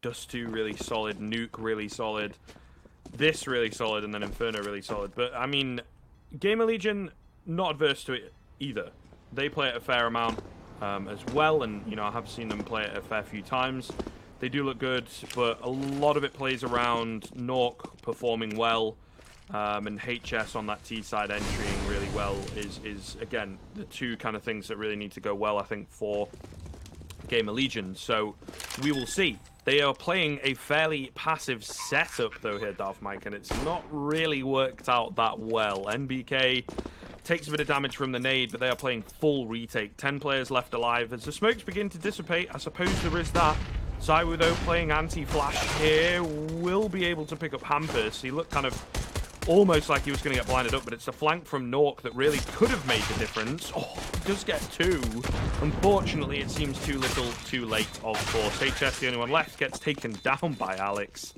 Dust 2 really solid, Nuke really solid, this really solid, and then Inferno really solid. But, I mean, GamerLegion, not adverse to it either. They play it a fair amount as well, and, you know, I have seen them play it a fair few times. They do look good, but a lot of it plays around Nork performing well, and HS on that T side entering really well is again the two kind of things that really need to go well, I think, for GamerLegion. So we will see. They are playing a fairly passive setup though here, Darth Mike, and it's not really worked out that well. NBK takes a bit of damage from the nade, but they are playing full retake. 10 players left alive. As the smokes begin to dissipate, I suppose there is that. Zywoo, though, playing anti-flash here, will be able to pick up Hampus. He looked kind of almost like he was going to get blinded up, but it's the flank from Nork that really could have made the difference. Oh, he does get 2. Unfortunately, it seems too little, too late, of course. HS, the only one left, gets taken down by Alex.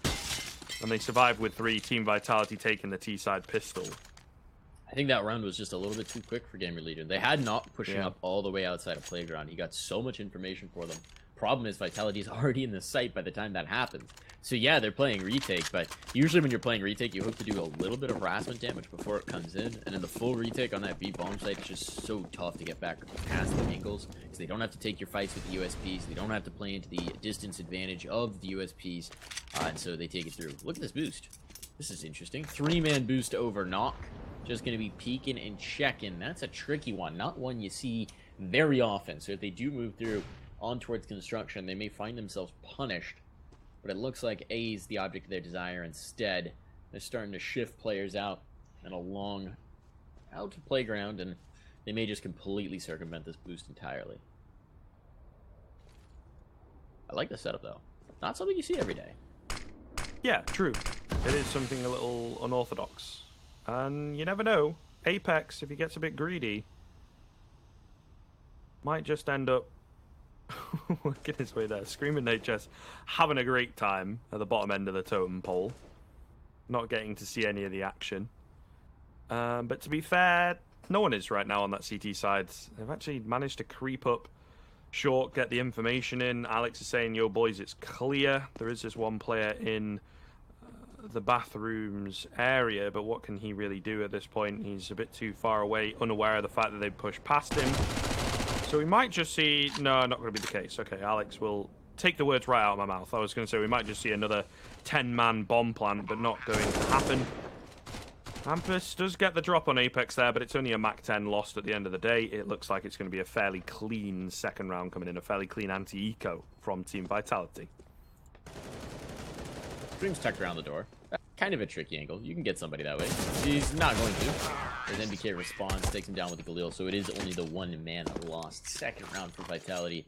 And they survive with 3. Team Vitality taking the T-side pistol. I think that round was just a little bit too quick for GamerLegion. They had not pushing up all the way outside of Playground. He got so much information for them. Problem is, Vitality is already in the site by the time that happens. So yeah, they're playing retake, but usually when you're playing retake, you hope to do a little bit of harassment damage before it comes in. And then the full retake on that B bomb site is just so tough to get back past the angles, because they don't have to take your fights with the USPs. They don't have to play into the distance advantage of the USPs, and so they take it through. Look at this boost. This is interesting. 3-man boost over Knock. Just going to be peeking and checking. That's a tricky one, not one you see very often. So if they do move through on towards construction, they may find themselves punished. But it looks like A is the object of their desire instead. They're starting to shift players out and along out to Playground, and they may just completely circumvent this boost entirely. I like the setup, though. Not something you see every day. Yeah, true. It is something a little unorthodox. And you never know. Apex, if he gets a bit greedy, might just end up working his way there. Screaming HS having a great time at the bottom end of the totem pole. Not getting to see any of the action. But to be fair, no one is right now on that CT side. They've actually managed to creep up short, get the information in. Alex is saying, yo boys, it's clear. There is this one player in the bathrooms area, but what can he really do at this point? He's a bit too far away, unaware of the fact that they've pushed past him. So we might just see... No, not going to be the case. Okay, Alex will take the words right out of my mouth. I was going to say we might just see another 10-man bomb plant, but not going to happen. Hampus does get the drop on Apex there, but it's only a Mach 10 lost at the end of the day. It looks like it's going to be a fairly clean second round coming in, a fairly clean anti-eco from Team Vitality. Dream's tucked around the door. Kind of a tricky angle. You can get somebody that way. He's not going to. As NBK responds, takes him down with the Galil, so it is only the 1-man lost. Second round for Vitality.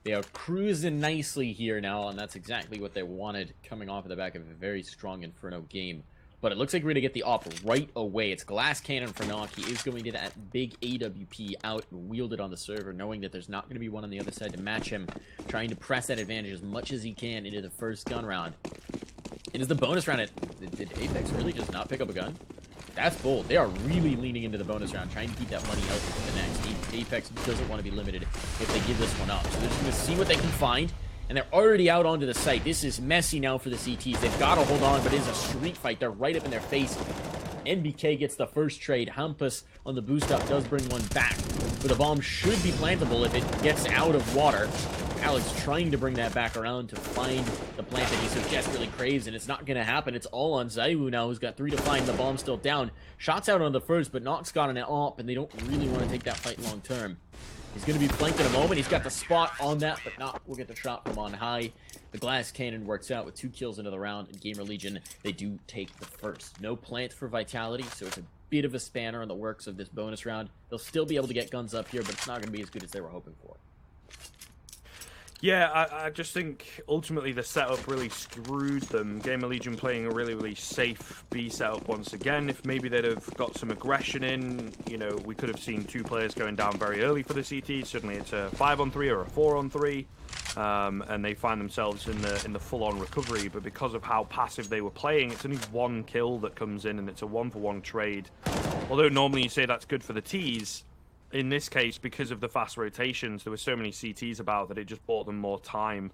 They are cruising nicely here now, and that's exactly what they wanted, coming off of the back of a very strong Inferno game. But it looks like we're going to get the op right away. It's Glass Cannon for Knock. He is going to that big AWP out and wield it on the server, knowing that there's not going to be one on the other side to match him, trying to press that advantage as much as he can into the first gun round. It is the bonus round. Did Apex really just not pick up a gun? That's bold. They are really leaning into the bonus round, trying to keep that money out for the next. Apex doesn't want to be limited if they give this one up. So they're just going to see what they can find, and they're already out onto the site. This is messy now for the CTs. They've got to hold on, but it is a street fight. They're right up in their face. NBK gets the first trade. Hampus on the boost up does bring one back, but the bomb should be plantable if it gets out of water. Alex trying to bring that back around to find the plant that he so desperately craves, and it's not going to happen. It's all on Zywoo now, who's got 3 to find. The bomb's still down. Shots out on the first, but Knock's got an op, and they don't really want to take that fight long term. He's going to be flanked in a moment. He's got the spot on that, but Knock will get the shot from on high. The Glass Cannon works out with 2 kills into the round, and GamerLegion, they do take the first. No plant for Vitality, so it's a bit of a spanner in the works of this bonus round. They'll still be able to get guns up here, but it's not going to be as good as they were hoping for. Yeah, I just think ultimately the setup really screwed them. GamerLegion playing a really, really safe B setup once again. If maybe they'd have got some aggression in, you know, we could have seen 2 players going down very early for the CT. Suddenly it's a 5-on-3 or a 4-on-3, and they find themselves in the full-on recovery. But because of how passive they were playing, it's only 1 kill that comes in, and it's a 1-for-1 trade. Although normally you say that's good for the Ts, in this case, because of the fast rotations, there were so many CTs about that it just bought them more time.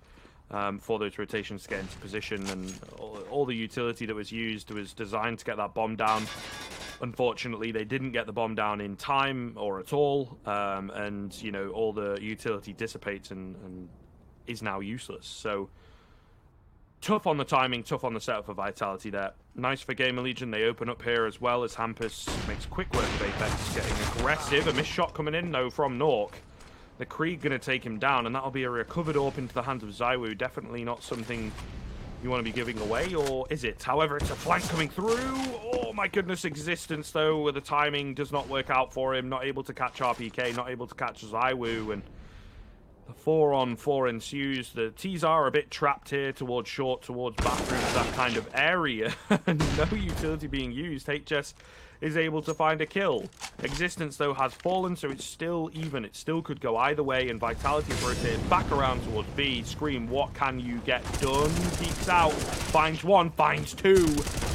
for those rotations to get into position, and all the utility that was used was designed to get that bomb down. Unfortunately, they didn't get the bomb down in time or at all, and you know, all the utility dissipates and is now useless. So tough on the timing, tough on the setup for Vitality there. Nice for GamerLegion. They open up here as well as Hampus makes quick work of Apex, getting aggressive. A missed shot coming in though from Nork. The Krieg going to take him down, and that'll be a recovered AWP into the hands of ZywOo. Definitely not something you want to be giving away, or is it? However, it's a flank coming through. Oh my goodness, Existence though, where the timing does not work out for him. Not able to catch RPK, not able to catch ZywOo, and the 4-on-4 ensues. The T's are a bit trapped here towards short, towards bathrooms, that kind of area. No utility being used. HS is able to find a kill. Existence, though, has fallen, so it's still even. It still could go either way, and Vitality is rotated back around towards B. Scream, what can you get done? Peeks out, finds one, finds two.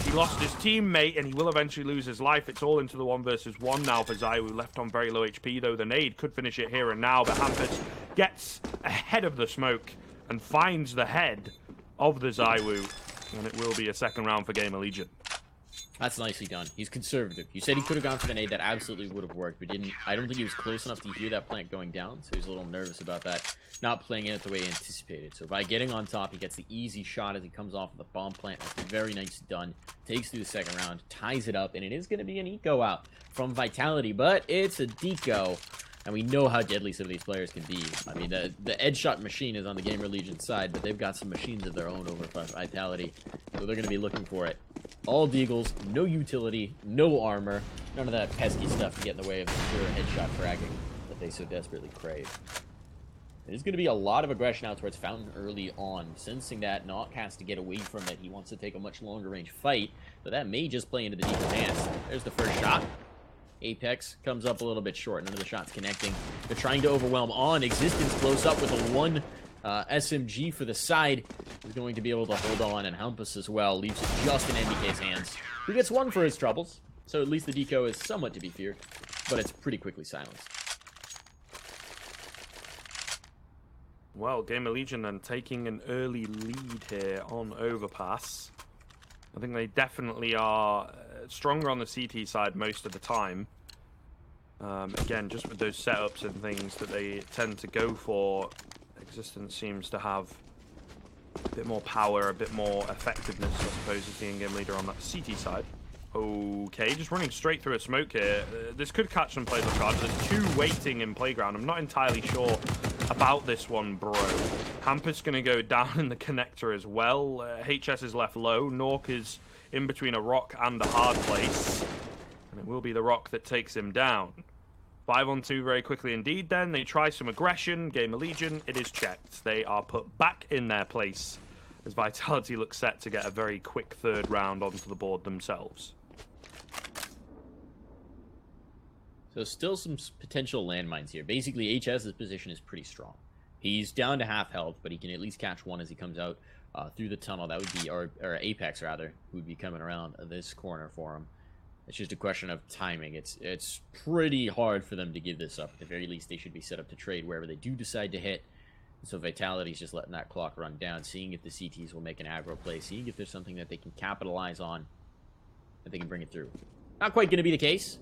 He lost his teammate, and he will eventually lose his life. It's all into the 1 versus 1 now for ZywOo, left on very low HP, though. The nade could finish it here and now, but Hampus gets ahead of the smoke and finds the head of the ZywOo, and it will be a second round for GamerLegion. That's nicely done. He's conservative. You said he could have gone for the nade. That absolutely would have worked, but didn't. I don't think he was close enough to hear that plant going down, so he's a little nervous about that. Not playing it the way he anticipated. So by getting on top, he gets the easy shot as he comes off of the bomb plant. That's very nice done. Takes through the second round, ties it up, and it is going to be an eco out from Vitality, but it's a deco. And we know how deadly some of these players can be. I mean, the edge shot machine is on the GamerLegion side, but they've got some machines of their own over Vitality, so they're going to be looking for it. All deagles, no utility, no armor, none of that pesky stuff to get in the way of the pure headshot fragging that they so desperately crave. There's going to be a lot of aggression out towards Fountain early on, sensing that Knock has to get away from it. He wants to take a much longer range fight, but that may just play into the deagle hands. There's the first shot. Apex comes up a little bit short. None of the shots connecting. They're trying to overwhelm on. Existence close up with a 1 SMG for the side. He's going to be able to hold on, and Hampus as well leaves it just in NBK's hands, who gets 1 for his troubles. So at least the deco is somewhat to be feared, but it's pretty quickly silenced. Well, GamerLegion then taking an early lead here on Overpass. I think they definitely are stronger on the CT side most of the time. Again, just with those setups and things that they tend to go for, Existence seems to have a bit more power, a bit more effectiveness, I suppose, as the in-game leader on that CT side. Okay, just running straight through a smoke here. This could catch some players off guard. There's 2 waiting in playground. I'm not entirely sure about this one, bro. Hampus going to go down in the connector as well. HS is left low. Nork is in between a rock and a hard place. And it will be the rock that takes him down. 5-on-2 very quickly indeed then. They try some aggression. GamerLegion, it is checked. They are put back in their place as Vitality looks set to get a very quick third round onto the board themselves. So still some potential landmines here. Basically, HS's position is pretty strong. He's down to half health, but he can at least catch one as he comes out through the tunnel. That would be, or Apex rather, who would be coming around this corner for him. It's just a question of timing. It's pretty hard for them to give this up. At the very least, they should be set up to trade wherever they do decide to hit. So Vitality's just letting that clock run down, seeing if the CTs will make an aggro play, seeing if there's something that they can capitalize on, that they can bring it through. Not quite going to be the case.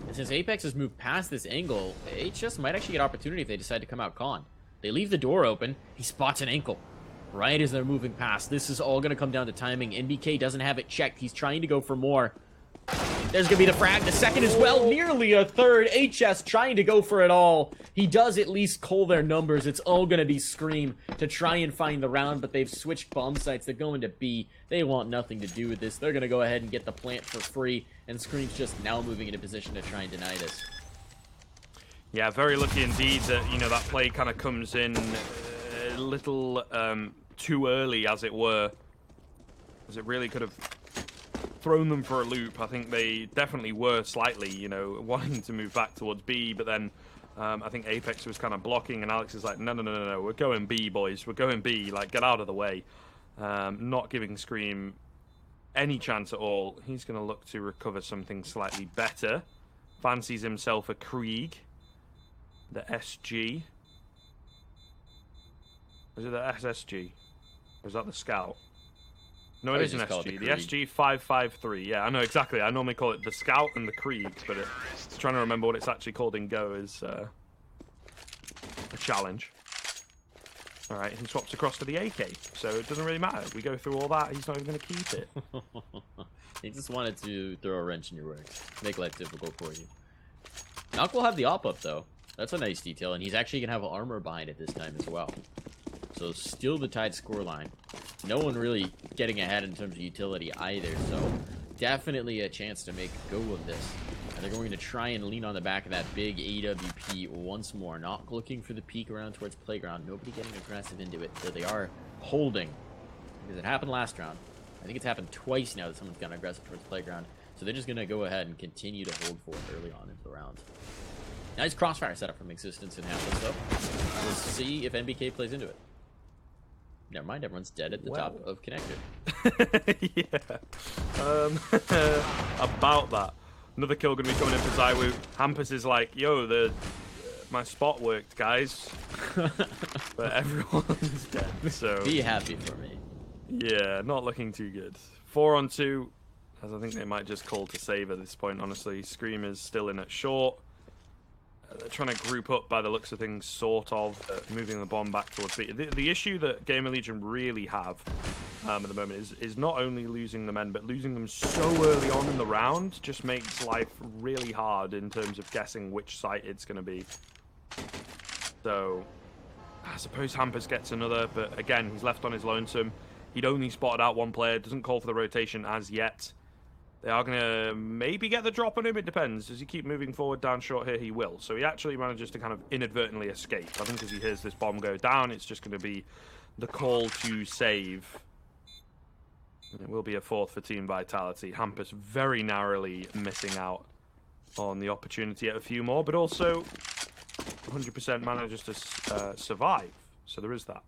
And since Apex has moved past this angle, HS might actually get opportunity if they decide to come out con. They leave the door open. He spots an ankle right as they're moving past. This is all going to come down to timing. NBK doesn't have it checked. He's trying to go for more. There's going to be the frag. The second as well. Nearly a third. HS trying to go for it all. He does at least cull their numbers. It's all going to be Scream to try and find the round, but they've switched bomb sites. They're going to B. They want nothing to do with this. They're going to go ahead and get the plant for free, and Scream's just now moving into position to try and deny this. Yeah, very lucky indeed that, you know, that play kind of comes in a little too early, as it were, as it really could have thrown them for a loop. I think they definitely were slightly, you know, wanting to move back towards B, but then I think Apex was kind of blocking, and Alex is like, no, we're going B, boys, we're going B, like, get out of the way. Not giving Scream any chance at all. He's going to look to recover something slightly better. Fancies himself a Krieg, the SG. Is it the SSG? Or is that the Scout? No, I it would is an just call it SG. the The Krieg. SG 553. Yeah, I know exactly. I normally call it the Scout and the Krieg, but trying to remember what it's actually called in Go is a challenge. All right, he swaps across to the AK, so it doesn't really matter. We go through all that, he's not even going to keep it. He just wanted to throw a wrench in your works, make life difficult for you. Knock will have the op up though. That's a nice detail, and he's actually gonna have armor behind it this time as well. So still the tied scoreline. No one really getting ahead in terms of utility either. So definitely a chance to make go of this. And they're going to try and lean on the back of that big AWP once more. Not looking for the peek around towards playground. Nobody getting aggressive into it. So they are holding. Because it happened last round. I think it's happened twice now that someone's gotten aggressive towards playground. So they're just going to go ahead and continue to hold for it early on into the round. Nice crossfire setup from Existence and Hamlet though. We'll see if NBK plays into it. Never mind, everyone's dead at the top of connector. Yeah. About that. Another kill gonna be coming in for Zywoo. Hampus is like, yo, my spot worked, guys. But everyone's dead, so... Be happy for me. Yeah, not looking too good. 4-on-2, as I think they might just call to save at this point, honestly. Scream is still in at short. They're trying to group up by the looks of things, sort of, moving the bomb back towards B. The issue that GamerLegion really have at the moment is not only losing the men, but losing them so early on in the round just makes life really hard in terms of guessing which site it's going to be. So, I suppose Hampus gets another, but again, he's left on his lonesome. He'd only spotted out one player, doesn't call for the rotation as yet. They are going to maybe get the drop on him, it depends. As he keep moving forward down short here, he will. So he actually manages to kind of inadvertently escape. I think as he hears this bomb go down, it's just going to be the call to save. And it will be a fourth for Team Vitality. Hampus very narrowly missing out on the opportunity at a few more, but also 100% manages to survive. So there is that.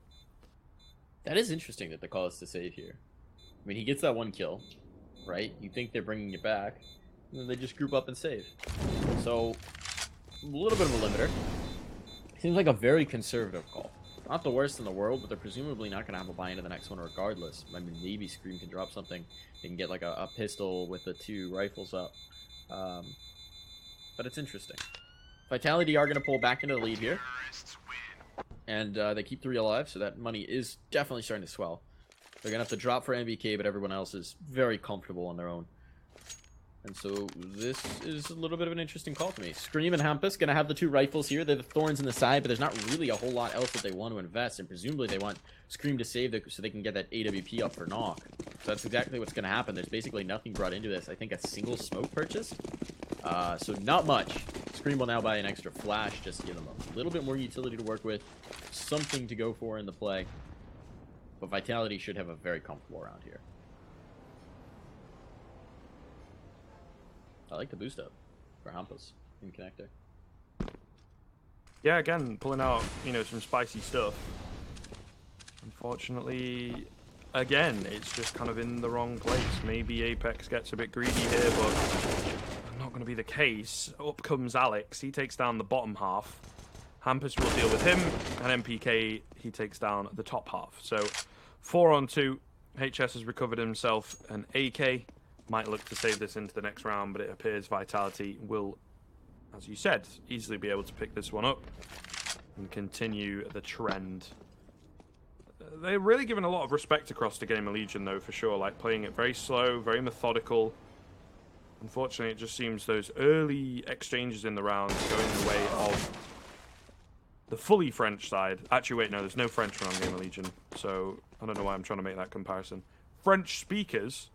That is interesting that the call is to save here. I mean, he gets that one kill. Right? You think they're bringing it back, and then they just group up and save. So, a little bit of a limiter. Seems like a very conservative call. Not the worst in the world, but they're presumably not going to have a buy into the next one regardless. I mean, maybe Scream can drop something. They can get like a pistol with the 2 rifles up. But it's interesting. Vitality are going to pull back into the lead here. And they keep 3 alive, so that money is definitely starting to swell. They're going to have to drop for MBK, but everyone else is very comfortable on their own. And so this is a little bit of an interesting call to me. Scream and Hampus going to have the 2 rifles here. They're the thorns in the side, but there's not really a whole lot else that they want to invest. And presumably they want Scream to save so they can get that AWP up for knock. So that's exactly what's going to happen. There's basically nothing brought into this. I think a single smoke purchase. So not much. Scream will now buy an extra flash just to give them a little bit more utility to work with. Something to go for in the play. But Vitality should have a very comfortable round here. I like the boost up for Hampus in connector. Yeah, again, pulling out, some spicy stuff. Unfortunately, again, it's just kind of in the wrong place. Maybe Apex gets a bit greedy here, but not going to be the case. Up comes Alex. He takes down the bottom half. Hampus will deal with him, and MPK, he takes down the top half. So, 4-on-2. HS has recovered himself an AK. Might look to save this into the next round, but it appears Vitality will, as you said, easily be able to pick this one up and continue the trend. They're really giving a lot of respect across to GamerLegion, though, for sure. Like, playing it very slow, very methodical. Unfortunately, it just seems those early exchanges in the rounds go in the way of the fully French side. Actually, wait, no, there's no Frenchman on GamerLegion, so I don't know why I'm trying to make that comparison. French speakers,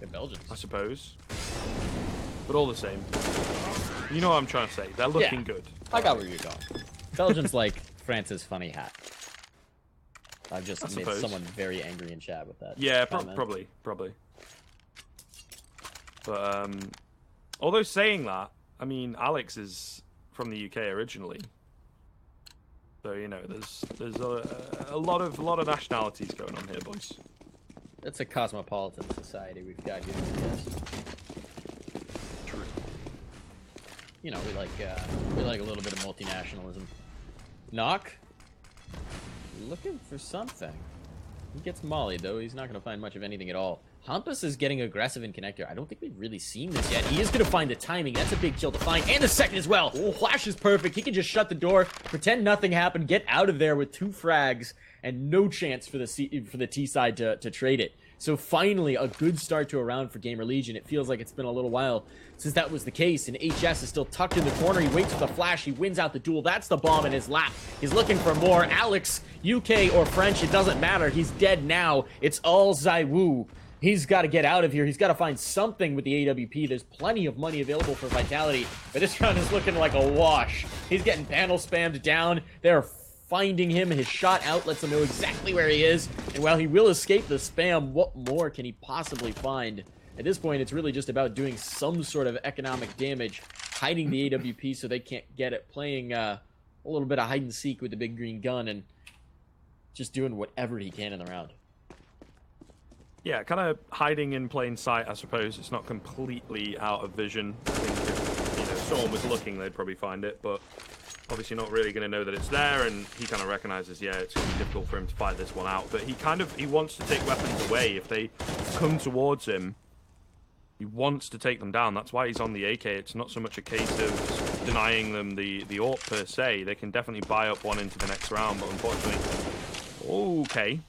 The Belgians, I suppose, but all the same. You know what I'm trying to say. They're looking good. I got where you're going. Belgians like France's funny hat. I've just made someone very angry in chat with that. Yeah, probably. But although saying that, I mean, Alex is from the UK originally. So, there's a lot of nationalities going on here, boys. It's a cosmopolitan society we've got here. Yes. True. We like a little bit of multinationalism. Knock looking for something. He gets mollied, though. He's not going to find much of anything at all. Hampus is getting aggressive in connector. I don't think we've really seen this yet. He is going to find the timing. That's a big kill to find. And the second as well. Oh, Flash is perfect. He can just shut the door, pretend nothing happened, get out of there with 2 frags, and no chance for the T side to trade it. So finally, a good start to a round for GamerLegion. It feels like it's been a little while since that was the case, and HS is still tucked in the corner. He waits for the flash. He wins out the duel. That's the bomb in his lap. He's looking for more. Alex, UK or French, it doesn't matter. He's dead now. It's all Zaiwu. He's got to get out of here. He's got to find something with the AWP. There's plenty of money available for Vitality, but this round is looking like a wash. He's getting panel spammed down. They're finding him. His shot out lets him know exactly where he is, and while he will escape the spam, what more can he possibly find? At this point, it's really just about doing some sort of economic damage, hiding the AWP so they can't get it, playing a little bit of hide and seek with the big green gun, and just doing whatever he can in the round. Yeah, kind of hiding in plain sight, I suppose. It's not completely out of vision. I think if someone was looking, they'd probably find it, but obviously not really going to know that it's there, and he kind of recognizes, yeah, it's going to be difficult for him to fight this one out. But he wants to take weapons away. If they come towards him, he wants to take them down. That's why he's on the AK. It's not so much a case of denying them the AWP per se. They can definitely buy up one into the next round, but unfortunately... Okay.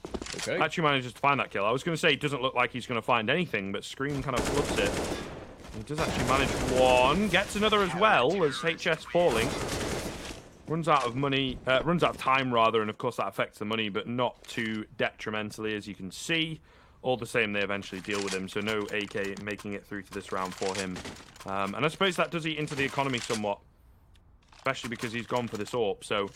Actually manages to find that kill. I was going to say it doesn't look like he's going to find anything, but Scream kind of floods it. He does actually manage one. Gets another as well as HS falling. Runs out of money, runs out of time rather, and of course that affects the money, but not too detrimentally as you can see. All the same, they eventually deal with him, so no AK making it through to this round for him. And I suppose that does eat into the economy somewhat, especially because he's gone for this AWP, so...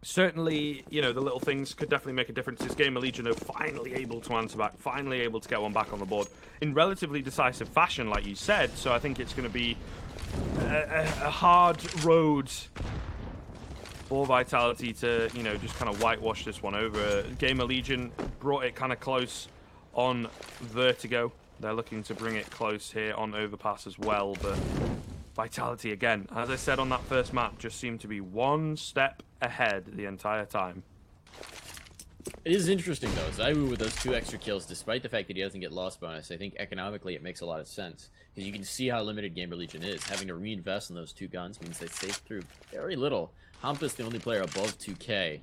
Certainly, the little things could definitely make a difference. This GamerLegion are finally able to answer back, finally able to get one back on the board in relatively decisive fashion, like you said. So I think it's going to be a hard road for Vitality to, just kind of whitewash this one over. GamerLegion brought it kind of close on Vertigo. They're looking to bring it close here on Overpass as well, but Vitality, again, as I said on that first map, just seemed to be one step ahead the entire time. It is interesting, though. Zaiwu with those 2 extra kills, despite the fact that he doesn't get loss bonus, I think economically it makes a lot of sense. Because you can see how limited GamerLegion is. Having to reinvest in those 2 guns means they save through very little. Hampus, the only player above 2K.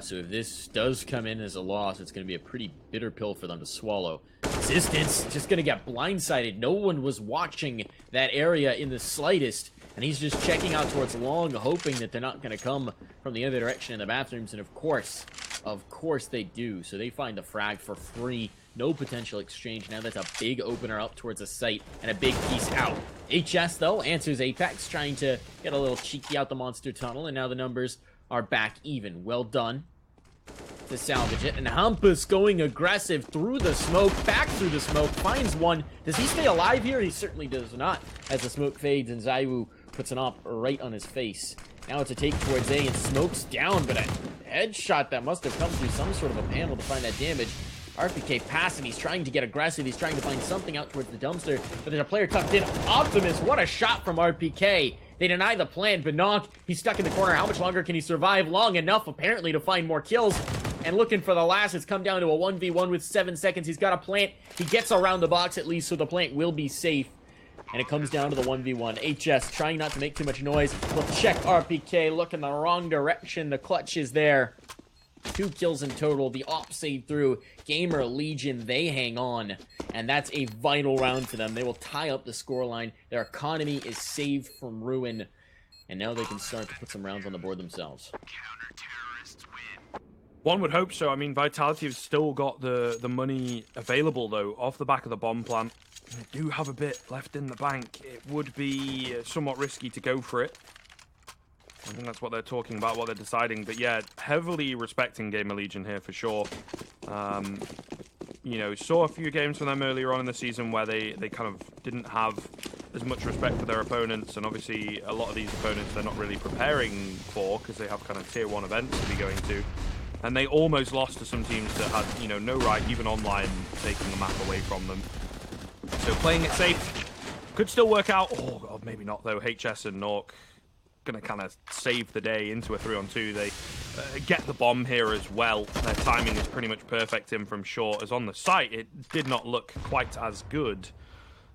So if this does come in as a loss, it's going to be a pretty bitter pill for them to swallow. Resistance just going to get blindsided. No one was watching that area in the slightest, and he's just checking out towards long, hoping that they're not going to come from the other direction in the bathrooms, and of course they do. So they find the frag for free. No potential exchange. Now that's a big opener up towards a site and a big piece out. HS, though, answers Apex, trying to get a little cheeky out the monster tunnel, and now the numbers are back even. Well done to salvage it. And Hampus going aggressive through the smoke, back through the smoke, finds one. Does he stay alive here? He certainly does not, as the smoke fades and Zaiwu puts an op right on his face. Now it's a take towards A and smokes down, but a headshot that must have come through some sort of a panel to find that damage. RPK passing, he's trying to get aggressive, he's trying to find something out towards the dumpster, but there's a player tucked in. Optimus, what a shot from RPK. They deny the plan, but Nog, he's stuck in the corner. How much longer can he survive? Long enough, apparently, to find more kills. And looking for the last, it's come down to a 1v1 with 7 seconds. He's got a plant. He gets around the box at least, so the plant will be safe. And it comes down to the 1v1. HS trying not to make too much noise. We'll check RPK, look in the wrong direction. The clutch is there. 2 kills in total. The op saved through. GamerLegion, they hang on. And that's a vital round for them. They will tie up the scoreline. Their economy is saved from ruin. And now they can start to put some rounds on the board themselves. One would hope so. I mean, Vitality have still got the money available, though, off the back of the bomb plant. They do have a bit left in the bank. It would be somewhat risky to go for it. I think that's what they're talking about, what they're deciding. But yeah, heavily respecting GamerLegion here for sure. Saw a few games from them earlier on in the season where they kind of didn't have as much respect for their opponents. And obviously, a lot of these opponents they're not really preparing for because they have kind of tier 1 events to be going to. And they almost lost to some teams that had, no right, even online, taking the map away from them. So playing it safe could still work out. Oh, God, maybe not, though. HS and Nork going to kind of save the day into a 3-on-2. They get the bomb here as well. Their timing is pretty much perfect in from short, as on the site, it did not look quite as good.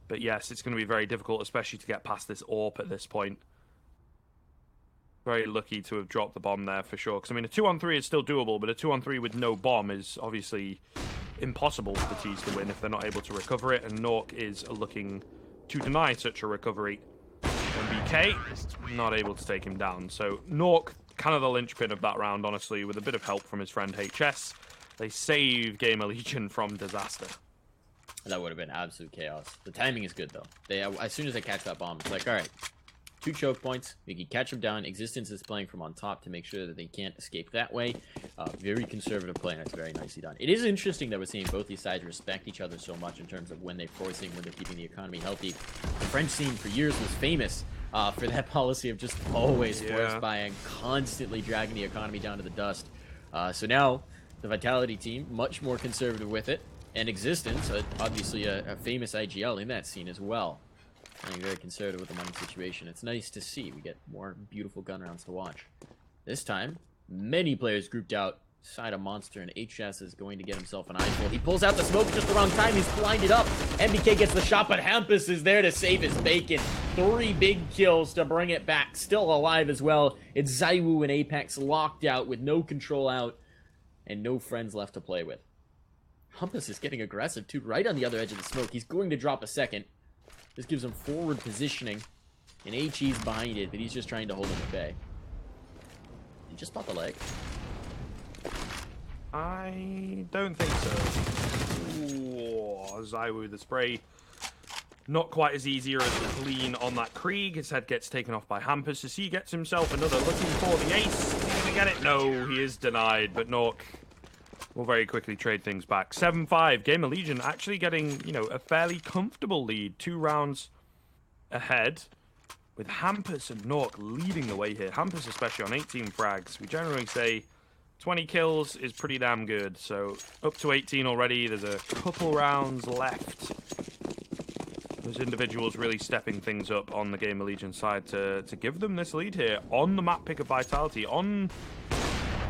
But yes, it's going to be very difficult, especially to get past this AWP at this point. Very lucky to have dropped the bomb there for sure. Because, I mean, a 2-on-3 is still doable, but a 2-on-3 with no bomb is obviously impossible for the T's to win if they're not able to recover it. And Nork is looking to deny such a recovery. And BK, not able to take him down. So Nork, kind of the linchpin of that round, honestly, with a bit of help from his friend HS. They save GamerLegion from disaster. That would have been absolute chaos. The timing is good, though. As soon as they catch that bomb, it's like, all right, 2 choke points. We can catch them down. Existence is playing from on top to make sure that they can't escape that way. Very conservative play, and it's very nicely done. It is interesting that we're seeing both these sides respect each other so much in terms of when they're forcing, when they're keeping the economy healthy. The French scene for years was famous for that policy of just always force buying, constantly dragging the economy down to the dust. So now, the Vitality team, much more conservative with it. And Existence, obviously a famous IGL in that scene as well. Being very conservative with the money situation. It's nice to see. We get more beautiful gun rounds to watch. This time, many players grouped out side of Monster, and HS is going to get himself an eyeful. He pulls out the smoke just the wrong time. He's blinded up. MBK gets the shot, but Hampus is there to save his bacon. 3 big kills to bring it back. Still alive as well. It's Zaiwu and Apex locked out with no control out and no friends left to play with. Hampus is getting aggressive, too, right on the other edge of the smoke. He's going to drop a second. This gives him forward positioning. And HE's behind it, but he's just trying to hold him at bay. He just pop the leg. I don't think so. Ooh, Zaiwu, the spray. Not quite as easy or as clean on that Krieg. His head gets taken off by Hampus as he gets himself another looking for the ace. Is he going to get it? No, he is denied, but Nork will very quickly trade things back. 7-5. GamerLegion actually getting, you know, a fairly comfortable lead. 2 rounds ahead with Hampus and Nork leading the way here. Hampus especially on 18 frags. We generally say 20 kills is pretty damn good. So up to 18 already. There's a couple rounds left. Those individuals really stepping things up on the GamerLegion side to give them this lead here on the map pick of Vitality, on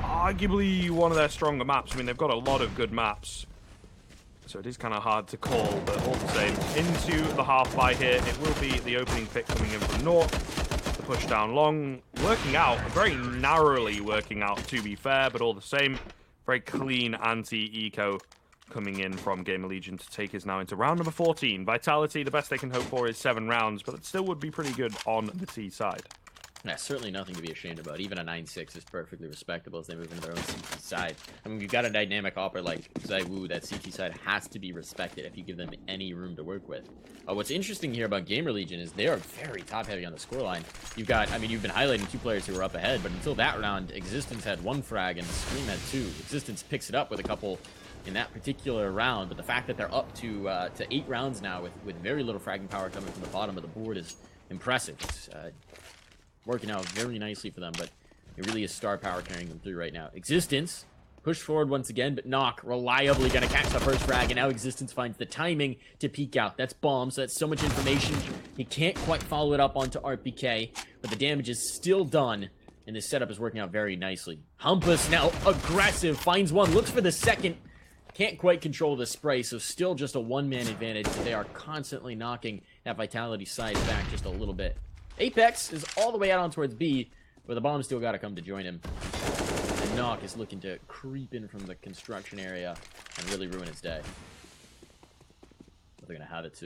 arguably one of their stronger maps. I mean, they've got a lot of good maps, so it is kind of hard to call, but all the same, into the half buy here. It will be the opening pick coming in from North. The push down long, working out, very narrowly working out to be fair, but all the same, very clean anti-eco coming in from GamerLegion to take us now into round number 14. Vitality, the best they can hope for is 7 rounds, but it still would be pretty good on the T side. Yeah, certainly nothing to be ashamed about. Even a 9-6 is perfectly respectable as they move into their own CT side. I mean, you've got a dynamic opera like Zaiwu. That CT side has to be respected if you give them any room to work with. What's interesting here about GamerLegion is they are very top-heavy on the scoreline. You've got, I mean, you've been highlighting 2 players who were up ahead, but until that round, Existence had 1 frag and Scream had 2. Existence picks it up with a couple in that particular round, but the fact that they're up to 8 rounds now with very little fragging power coming from the bottom of the board is impressive. It's working out very nicely for them, but it really is star power carrying them through right now. Existence push forward once again, but Knock reliably gonna catch the first frag, and now Existence finds the timing to peek out. That's bomb, so that's so much information. He can't quite follow it up onto RPK, but the damage is still done, and this setup is working out very nicely. Hampus now aggressive, finds one, looks for the second. Can't quite control the spray, so still just a one-man advantage. They are constantly knocking that Vitality side back just a little bit. Apex is all the way out on towards B, but the bomb still got to come to join him. And Knock is looking to creep in from the construction area and really ruin his day. But they're going to have it too.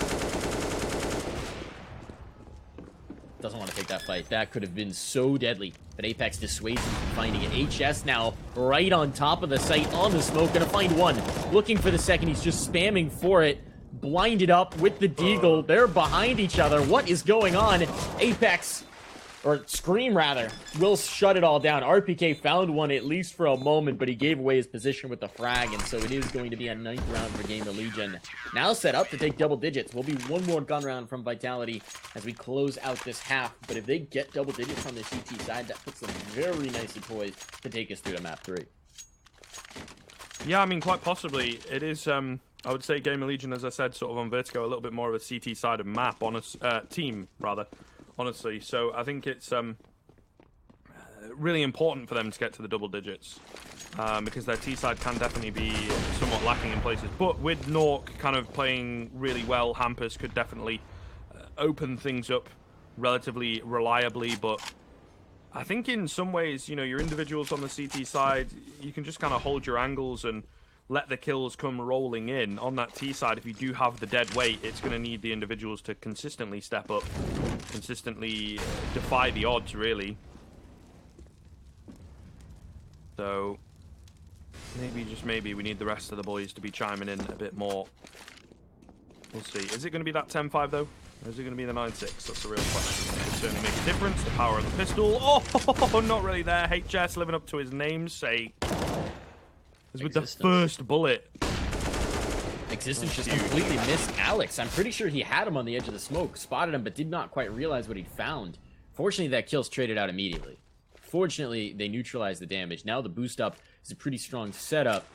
Doesn't want to take that fight. That could have been so deadly. But Apex dissuades him from finding it. HS now right on top of the site on the smoke. Gonna find one. Looking for the second. He's just spamming for it. Blinded up with the Deagle. They're behind each other. What is going on? Apex, or Scream rather, will shut it all down. RPK found one at least for a moment, but he gave away his position with the frag, and so it is going to be a 9th round for GamerLegion. Now set up to take double digits. Will be one more gun round from Vitality as we close out this half, but if they get double digits on the CT side, that puts them very nicely poised to take us through to map 3. Yeah, I mean, quite possibly. It is, I would say GamerLegion, as I said, sort of on Vertigo, a little bit more of a CT side of map, team, rather, honestly. So I think it's really important for them to get to the double digits. Because their T side can definitely be somewhat lacking in places. But with Nork kind of playing really well, Hampus could definitely open things up relatively reliably. But I think in some ways, you know, your individuals on the CT side, you can just kind of hold your angles and let the kills come rolling in. On that T side, if you do have the dead weight, it's going to need the individuals to consistently step up, consistently defy the odds, really. So maybe, just maybe, we need the rest of the boys to be chiming in a bit more. We'll see. Is it going to be that 10-5, though? Or is it going to be the 9-6? That's the real question. It could certainly make a difference. The power of the pistol. Oh, not really there. HS living up to his namesake. Is with the first bullet. Existence just completely missed Alex. I'm pretty sure he had him on the edge of the smoke, spotted him, but did not quite realize what he'd found. Fortunately, that kill's traded out immediately. Fortunately, they neutralized the damage. Now the boost up is a pretty strong setup.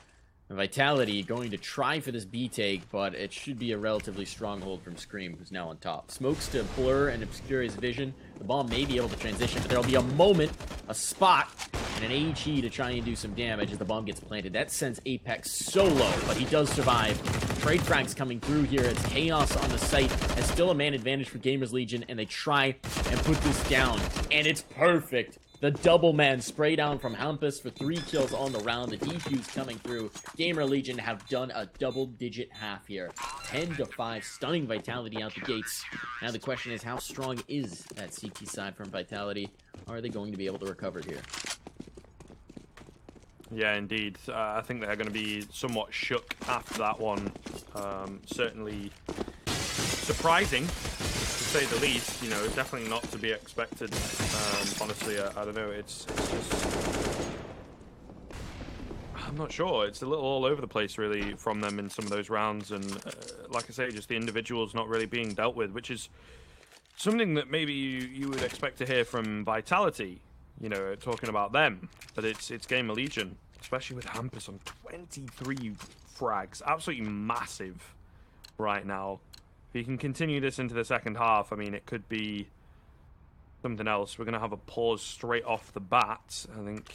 Vitality going to try for this B take, but it should be a relatively strong hold from Scream, who's now on top. Smokes to blur and obscure his vision. The bomb may be able to transition, but there'll be a moment, a spot, and an AHE to try and do some damage as the bomb gets planted. That sends Apex so low, but he does survive. Trade frags coming through here. It's chaos on the site. It's still a man advantage for GamerLegion, and they try and put this down, and it's perfect. The double man spray down from Hampus for 3 kills on the round. The defuse coming through. GamerLegion have done a double-digit half here. 10-5, stunning Vitality out the gates. Now the question is, how strong is that CT side from Vitality? Are they going to be able to recover here? Yeah, indeed. I think they're going to be somewhat shook after that one. Certainly surprising, to say the least. You know, it's definitely not to be expected. Honestly, I don't know. It's just, I'm not sure. It's a little all over the place, really, from them in some of those rounds. And like I say, just the individuals not really being dealt with, which is something that maybe you would expect to hear from Vitality, you know, talking about them. But it's GamerLegion, especially with Hampus on 23 frags. Absolutely massive right now. If you can continue this into the second half, I mean, it could be something else. We're going to have a pause straight off the bat. I think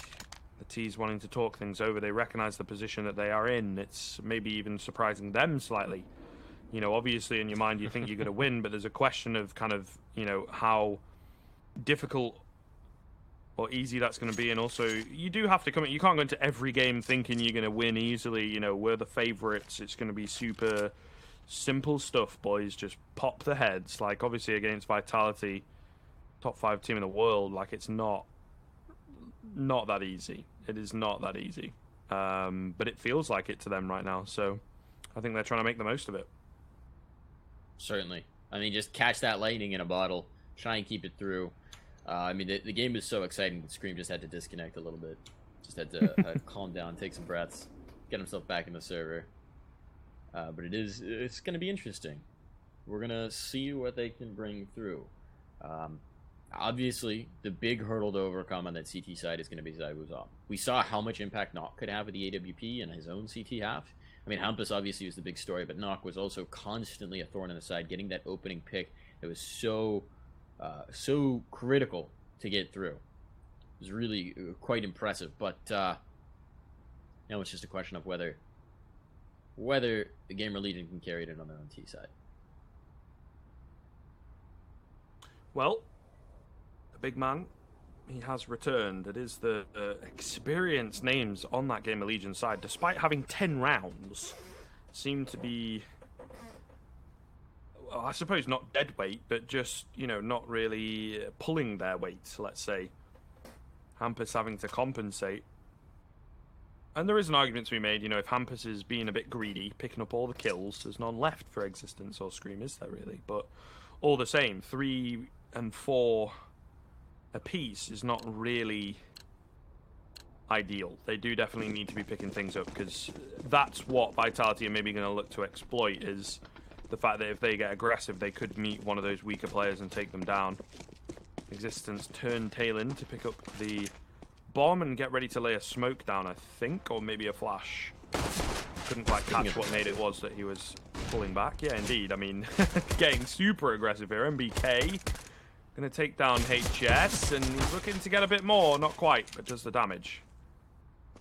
the T's wanting to talk things over. They recognize the position that they are in. It's maybe even surprising them slightly. You know, obviously in your mind you think you're going to win, but there's a question of kind of, you know, how difficult or easy that's going to be. And also, you do have to come in. You can't go into every game thinking you're going to win easily. You know, we're the favorites. It's going to be super simple stuff, boys. Just pop the heads. Like, obviously against Vitality, top 5 team in the world, like, it's not that easy. It is not that easy. But it feels like it to them right now. So I think they're trying to make the most of it. Certainly. I mean, just catch that lightning in a bottle. Try and keep it through. I mean, the game is so exciting that Scream just had to disconnect a little bit. Just had to calm down, take some breaths, get himself back in the server. But it's going to be interesting. We're going to see what they can bring through. Obviously, the big hurdle to overcome on that CT side is going to be Zywuzop. We saw how much impact Nock could have with the AWP in his own CT half. I mean, Hampus obviously was the big story, but Nock was also constantly a thorn in the side, getting that opening pick that was so critical to get through. It was really quite impressive, but now it's just a question of whether the GamerLegion can carry it on their own T side. Well, the big man, he has returned. It is the experienced names on that GamerLegion side, despite having 10 rounds, seem to be, well, I suppose not dead weight, but just, you know, not really pulling their weight, let's say. Hampus having to compensate. And there is an argument to be made, you know, if Hampus is being a bit greedy, picking up all the kills, there's none left for Existence or Scream, is there really? But all the same, 3 and 4 apiece is not really ideal. They do definitely need to be picking things up, because that's what Vitality are maybe going to look to exploit, is the fact that if they get aggressive, they could meet one of those weaker players and take them down. Existence turn tail in to pick up the bomb and get ready to lay a smoke down, I think, or maybe a flash. Couldn't quite catch what nade it was that he was pulling back. Yeah, indeed. I mean, getting super aggressive here. MBK Gonna take down HS, and he's looking to get a bit more. Not quite, but does the damage.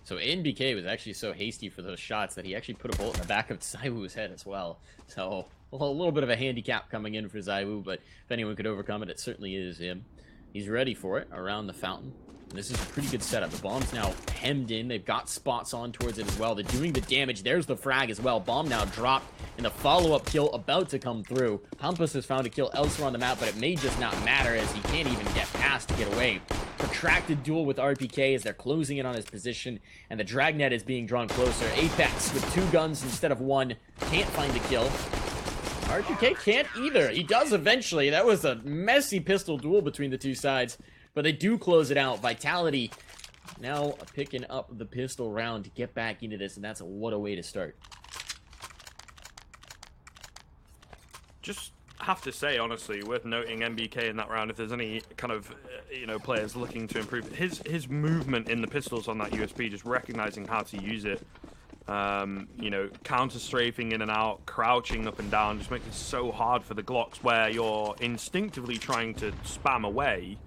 So NBK was actually so hasty for those shots that he actually put a bullet in the back of ZywOo's head as well. So a little bit of a handicap coming in for ZywOo, but if anyone could overcome it, it certainly is him. He's ready for it around the fountain. And this is a pretty good setup. The bomb's now hemmed in. They've got spots on towards it as well. They're doing the damage. There's the frag as well. Bomb now dropped, and the follow-up kill about to come through. Hampus has found a kill elsewhere on the map, but it may just not matter as he can't even get past to get away. Protracted duel with RPK as they're closing in on his position, and the dragnet is being drawn closer. Apex with 2 guns instead of 1 can't find the kill. RPK can't either. He does eventually. That was a messy pistol duel between the two sides, but they do close it out. Vitality now picking up the pistol round to get back into this, and that's what a way to start. Just have to say, honestly, worth noting MBK in that round, if there's any kind of, players looking to improve. His movement in the pistols on that USP, just recognizing how to use it. Counter-strafing in and out, crouching up and down, just makes it so hard for the Glocks where you're instinctively trying to spam away.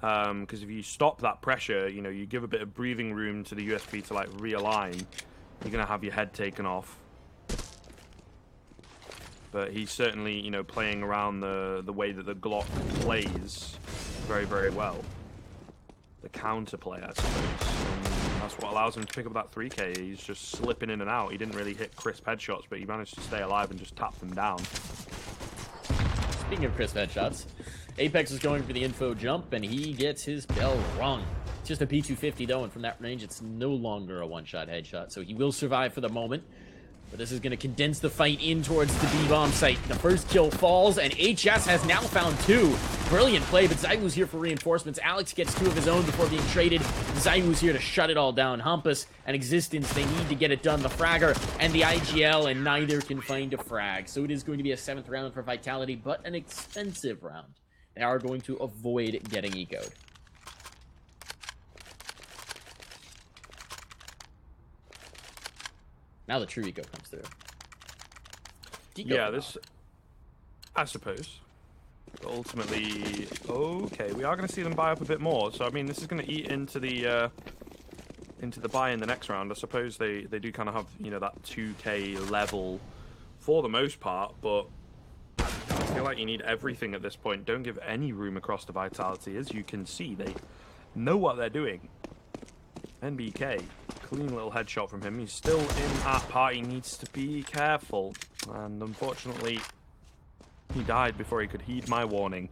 Because if you stop that pressure, you give a bit of breathing room to the USP to, realign, you're going to have your head taken off. But he's certainly, playing around the way that the Glock plays very, very well. The counterplay, I suppose. And that's what allows him to pick up that 3K. He's just slipping in and out. He didn't really hit crisp headshots, but he managed to stay alive and just tap them down. Speaking of crisp headshots, Apex is going for the info jump, and he gets his bell rung. It's just a P250, though, and from that range, it's no longer a one-shot headshot, so he will survive for the moment. But this is going to condense the fight in towards the B-bomb site. The first kill falls, and HS has now found 2. Brilliant play, but ZywOo's here for reinforcements. Alex gets 2 of his own before being traded. ZywOo's here to shut it all down. Hampus and Existence, they need to get it done. The Fragger and the IGL, and neither can find a frag. So it is going to be a 7th round for Vitality, but an expensive round. They are going to avoid getting ecoed. Now the true eco comes through. Yeah, this, I suppose. But ultimately, okay, we are going to see them buy up a bit more. So I mean, this is going to eat into the buy in the next round. I suppose they do kind of have that 2K level for the most part, but I feel like you need everything at this point. Don't give any room across to Vitality. As you can see, they know what they're doing. NBK, clean little headshot from him. He's still in that part. He needs to be careful. And unfortunately, he died before he could heed my warning.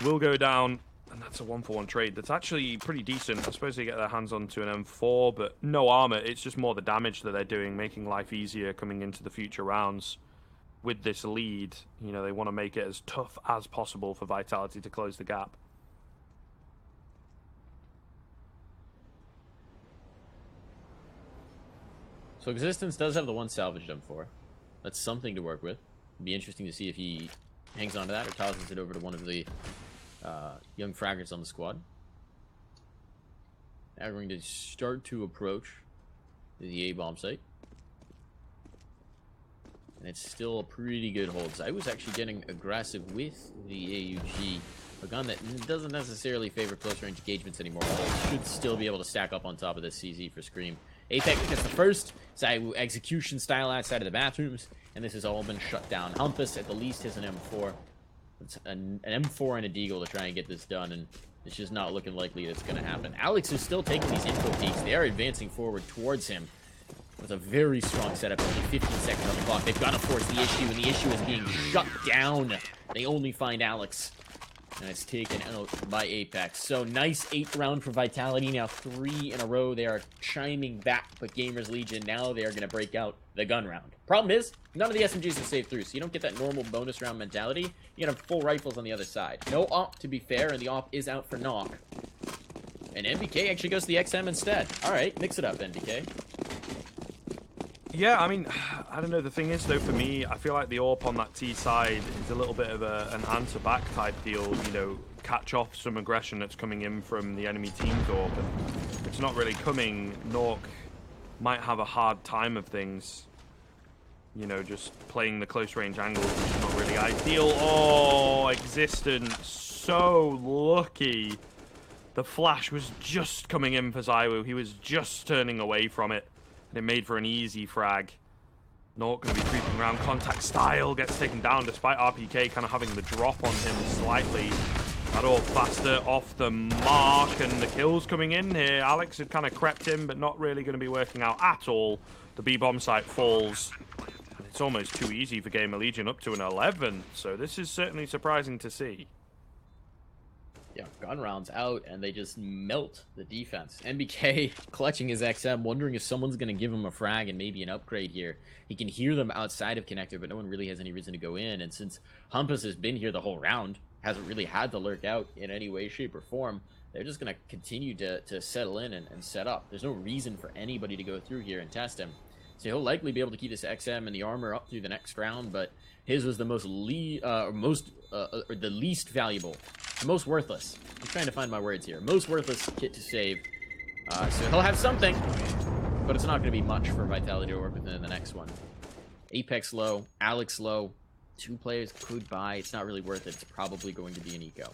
Will go down, and that's a 1-for-1 trade. That's actually pretty decent. I suppose they get their hands onto an M4, but no armor. It's just more the damage that they're doing, making life easier coming into the future rounds. With this lead, they want to make it as tough as possible for Vitality to close the gap. So Existence does have the 1 salvage M4. That's something to work with. It'd be interesting to see if he hangs on to that or tosses it over to one of the young fraggers on the squad. Now we're going to start to approach the A-bomb site. And it's still a pretty good hold. So I was actually getting aggressive with the AUG, a gun that doesn't necessarily favor close range engagements anymore. It should still be able to stack up on top of this CZ for Scream. Apex gets the first. ZywOo execution style outside of the bathrooms, and this has all been shut down. Hampus at the least has an M4. It's an M4 and a Deagle to try and get this done, and it's just not looking likely that's going to happen. Alex is still taking these info peaks. They are advancing forward towards him with a very strong setup. Only 15 seconds on the clock. They've got to force the issue, and the issue is being shut down. They only find Alex, and it's taken out by Apex. So nice 8th round for Vitality. Now 3 in a row. They are chiming back, but GamerLegion now they are going to break out the gun round. Problem is, none of the SMGs are saved through, so you don't get that normal bonus round mentality. You get full rifles on the other side. No op, to be fair, and the op is out for knock. And NBK actually goes to the XM instead. All right, mix it up, NBK. Yeah, I mean, I don't know. The thing is, though, for me, I feel like the AWP on that T side is a little bit of an answer-back type deal, catch off some aggression that's coming in from the enemy team's AWP. And it's not really coming. Nork might have a hard time of things, just playing the close-range angles, which is not really ideal. Oh, Existence so lucky. The flash was just coming in for Zywoo. He was just turning away from it. And it made for an easy frag. Not going to be creeping around. Contact Style gets taken down despite RPK kind of having the drop on him slightly. That all faster off the mark, and the kills coming in here. Alex had kind of crept in, but not really going to be working out at all. The B-bomb site falls. And it's almost too easy for GamerLegion, up to an 11. So this is certainly surprising to see. Yeah, gun rounds out, and they just melt the defense. NBK clutching his XM, wondering if someone's going to give him a frag and maybe an upgrade here. He can hear them outside of connector, but no one really has any reason to go in. And since Humpus has been here the whole round, hasn't really had to lurk out in any way, shape, or form, they're just going to continue to settle in and set up. There's no reason for anybody to go through here and test him. So he'll likely be able to keep this XM and the armor up through the next round, but his was the the least valuable, the most worthless. I'm trying to find my words here. Most worthless kit to save. So he'll have something, but it's not going to be much for Vitality to work with in the next one. Apex low, Alex low. 2 players could buy. It's not really worth it. It's probably going to be an eco.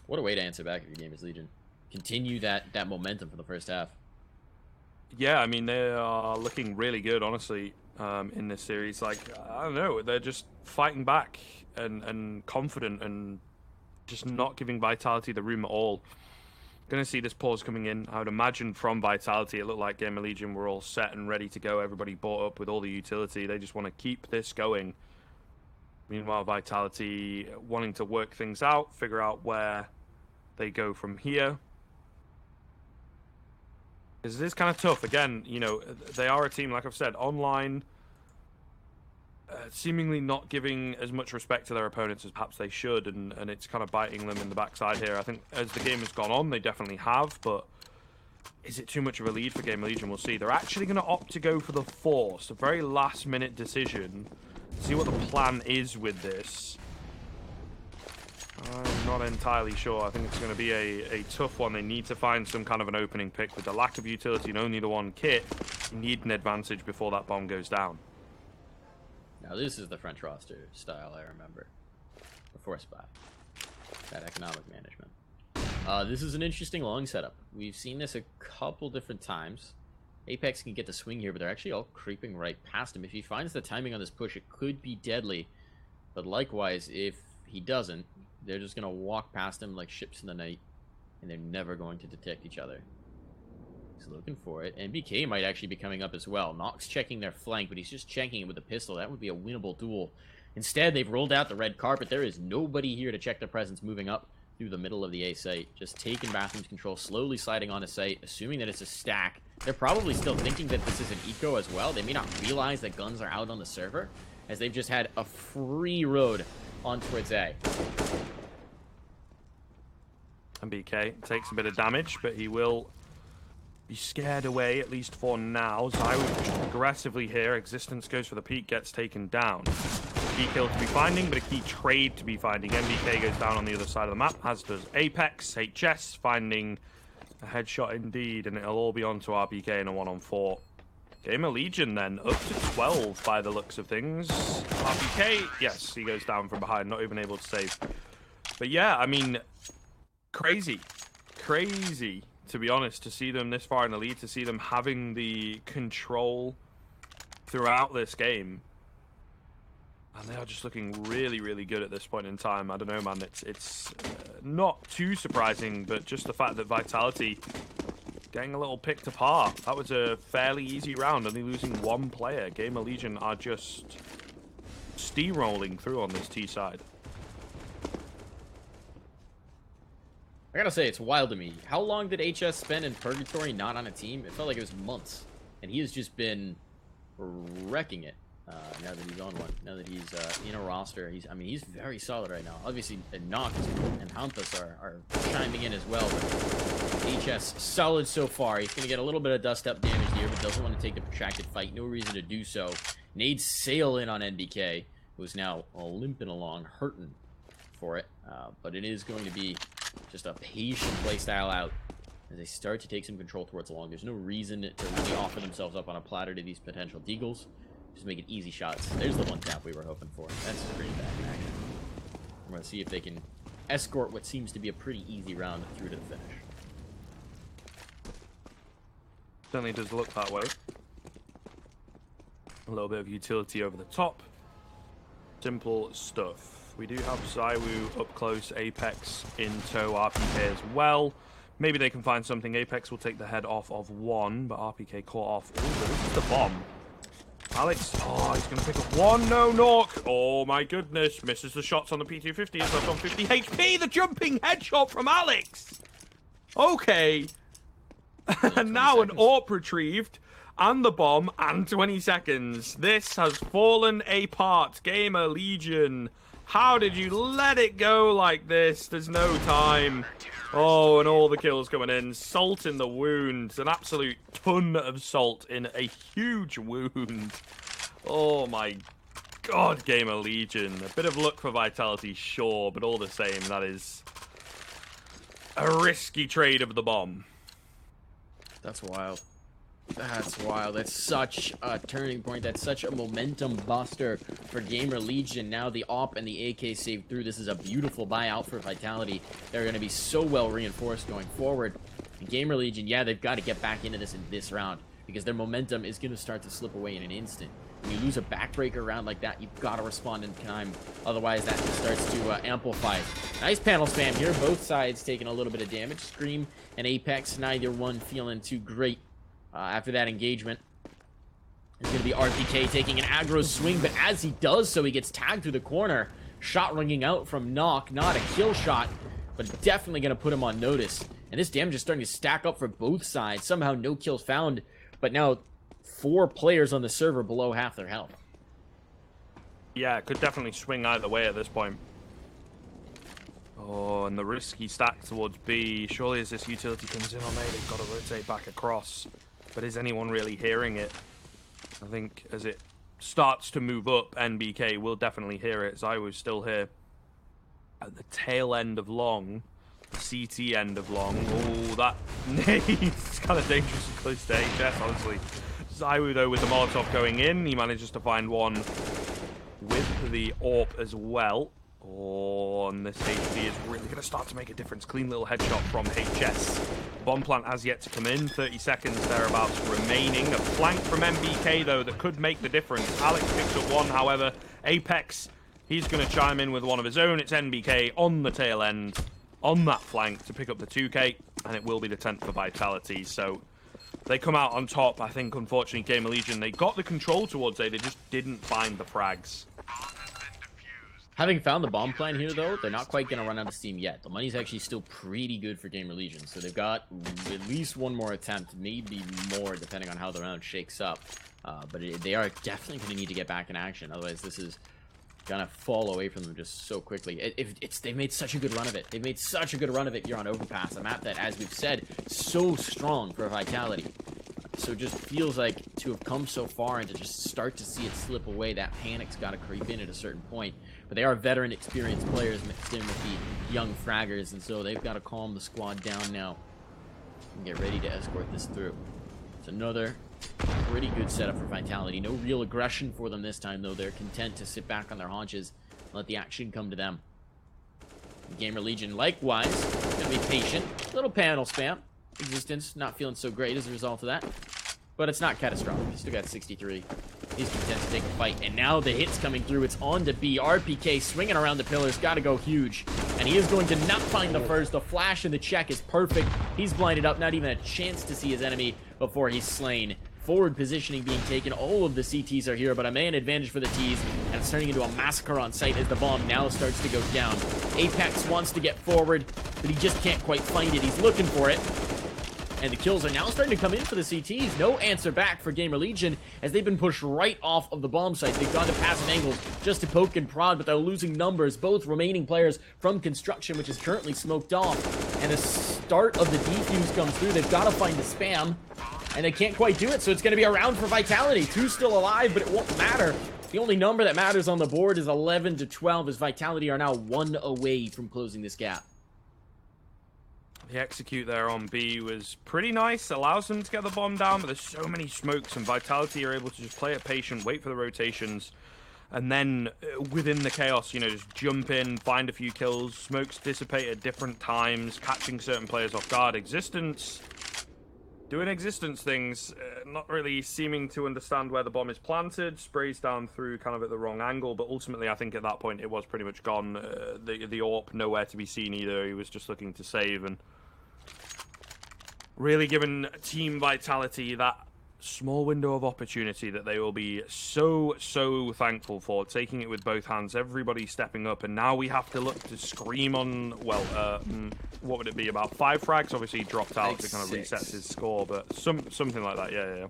What a way to answer back if your GamerLegion. Continue that momentum for the first half. Yeah, I mean, they are looking really good, honestly, in this series. Like, I don't know, they're just fighting back and confident and just not giving Vitality the room at all. Going to see this pause coming in. I would imagine from Vitality, it looked like GamerLegion were all set and ready to go. Everybody bought up with all the utility. They just want to keep this going. Meanwhile, Vitality wanting to work things out, figure out where they go from here. Because it is kind of tough. Again, you know, they are a team, like I've said, online, seemingly not giving as much respect to their opponents as perhaps they should, and it's kind of biting them in the backside here. I think as the game has gone on, they definitely have, but is it too much of a lead for GamerLegion? We'll see. They're actually going to opt to go for the Force, a very last-minute decision. See what the plan is with this. I'm not entirely sure. I think it's going to be a tough one. They need to find some kind of an opening pick. With the lack of utility and only the one kit, you need an advantage before that bomb goes down. Now this is the French roster style I remember. Before Spy. That economic management. This is an interesting long setup. We've seen this a couple different times. Apex can get the swing here, but they're actually all creeping right past him. If he finds the timing on this push, it could be deadly. But likewise, if he doesn't, they're just going to walk past him like ships in the night, and they're never going to detect each other. He's looking for it. NBK might actually be coming up as well. Nox checking their flank, but he's just checking it with a pistol. That would be a winnable duel. Instead, they've rolled out the red carpet. There is nobody here to check their presence moving up through the middle of the A site. Just taking Bathroom's control, slowly sliding on a site, assuming that it's a stack. They're probably still thinking that this is an eco as well. They may not realize that guns are out on the server, as they've just had a free road on towards A. MBK takes a bit of damage, but he will be scared away, at least for now. Zywoo aggressively here. Existence goes for the peak, gets taken down. Key kill to be finding, but a key trade to be finding. MBK goes down on the other side of the map, as does Apex. HS finding a headshot indeed, and it'll all be on to RPK in a 1-on-4. GamerLegion then, up to 12 by the looks of things. RPK, yes, he goes down from behind, not even able to save. But yeah, I mean, crazy, to be honest, to see them this far in the lead, to see them having the control throughout this game. And they are just looking really, really good at this point in time. I don't know, man, it's not too surprising, but just the fact that Vitality getting a little picked apart. That was a fairly easy round, only losing one player. GamerLegion are just steamrolling through on this T side. I gotta say, it's wild to me. How long did HS spend in Purgatory not on a team? It felt like it was months. And he has just been wrecking it now that he's on one. Now that he's in a roster, he's very solid right now. Obviously, Nox and Hampus are chiming in as well. But HS solid so far. He's going to get a little bit of dust-up damage here, but doesn't want to take the protracted fight. No reason to do so. Nades sail in on NBK, who's now limping along, hurting for it. But it is going to be just a patient playstyle out as they start to take some control towards long. There's no reason to really offer themselves up on a platter to these potential deagles. Just making easy shots. There's the one tap we were hoping for. That's pretty bad in action. We're going to see if they can escort what seems to be a pretty easy round through to the finish. Certainly does look that way. A little bit of utility over the top. Simple stuff. We do have Zywoo up close, Apex in tow, RPK as well. Maybe they can find something. Apex will take the head off of one, but RPK caught off. Ooh, this is the bomb. Alex, oh, he's going to pick up one. No, Nork. Oh, my goodness. Misses the shots on the P250. It's left on 50 HP. The jumping headshot from Alex. Okay. And now an AWP retrieved. And the bomb. And 20 seconds. This has fallen apart. GamerLegion. How did you let it go like this? There's no time. Oh, and all the kills coming in. Salt in the wound. An absolute ton of salt in a huge wound. Oh my god, GamerLegion. A bit of luck for Vitality, sure, but all the same, that is a risky trade of the bomb. That's wild. That's wild. That's such a turning point. That's such a momentum buster for GamerLegion. Now the AWP and the AK saved through. This is a beautiful buyout for Vitality. They're going to be so well reinforced going forward. And GamerLegion, yeah, they've got to get back into this in this round because their momentum is going to start to slip away in an instant. When you lose a backbreaker round like that, you've got to respond in time. Otherwise, that starts to amplify. Nice panel spam here. Both sides taking a little bit of damage. Scream and Apex, neither one feeling too great. After that engagement, it's going to be RPK taking an aggro swing, but as he does so, he gets tagged through the corner. Shot ringing out from Knock, not a kill shot, but definitely going to put him on notice. And this damage is starting to stack up for both sides. Somehow no kills found, but now 4 players on the server below half their health. Yeah, it could definitely swing either way at this point. Oh, and the risky stack towards B. Surely as this utility comes in on A, they've got to rotate back across. But is anyone really hearing it? I think as it starts to move up, NBK will definitely hear it. Zywoo's still here. At the tail end of long, the CT end of long. Oh, that it's kind of dangerously close to HS, honestly. Zywoo, though, with the Molotov going in, he manages to find one with the AWP as well. Oh, and this HP is really going to start to make a difference. Clean little headshot from HS. Bomb plant has yet to come in. 30 seconds thereabouts remaining. A flank from MBK, though, that could make the difference. Alex picks up one, however. Apex, he's going to chime in with one of his own. It's NBK on the tail end, on that flank to pick up the 2K, and it will be the 10th for Vitality. So they come out on top. I think, unfortunately, GamerLegion, they got the control towards A. They just didn't find the frags. Having found the bomb plan here, though, they're not quite going to run out of steam yet. The money's actually still pretty good for GamerLegion, so they've got at least one more attempt, maybe more, depending on how the round shakes up. But they are definitely going to need to get back in action, otherwise this is going to fall away from them just so quickly. They've made such a good run of it. They've made such a good run of it here on Overpass, a map that, as we've said, so strong for Vitality. So it just feels like to have come so far and to just start to see it slip away, that panic's got to creep in at a certain point. But they are veteran, experienced players mixed in with the young fraggers, and so they've got to calm the squad down now and get ready to escort this through. It's another pretty good setup for Vitality. No real aggression for them this time, though. They're content to sit back on their haunches and let the action come to them. GamerLegion, likewise, going to be patient. Little panel spam. Existence not feeling so great as a result of that, but it's not catastrophic. He's still got 63. He's content to take the fight, and now the hit's coming through. It's on to B. RPK swinging around the pillars, got to go huge, and he is going to not find the first. The flash and the check is perfect. He's blinded up, not even a chance to see his enemy before he's slain. Forward positioning being taken. All of the CTs are here, but a man advantage for the Ts, and it's turning into a massacre on site as the bomb now starts to go down. Apex wants to get forward, but he just can't quite find it. He's looking for it. And the kills are now starting to come in for the CTs. No answer back for GamerLegion as they've been pushed right off of the bomb site. They've gone to passive angles just to poke and prod, but they're losing numbers. Both remaining players from construction, which is currently smoked off. And the start of the defuse comes through. They've got to find the spam, and they can't quite do it. So it's going to be a round for Vitality. 2 still alive, but it won't matter. The only number that matters on the board is 11-12 as Vitality are now 1 away from closing this gap. The execute there on B was pretty nice. Allows them to get the bomb down, but there's so many smokes, and Vitality are able to just play it patient, wait for the rotations, and then within the chaos, you know, just jump in, find a few kills. Smokes dissipate at different times, catching certain players off guard. Existence doing Existence things, not really seeming to understand where the bomb is planted, sprays down through kind of at the wrong angle, but ultimately I think at that point it was pretty much gone. The AWP nowhere to be seen either. He was just looking to save, and really giving Team Vitality that small window of opportunity that they will be so thankful for, taking it with both hands, everybody stepping up, and now we have to look to Scream on, well, what would it be, about 5 frags? Obviously he dropped out to kind of reset his score, but something like that, yeah.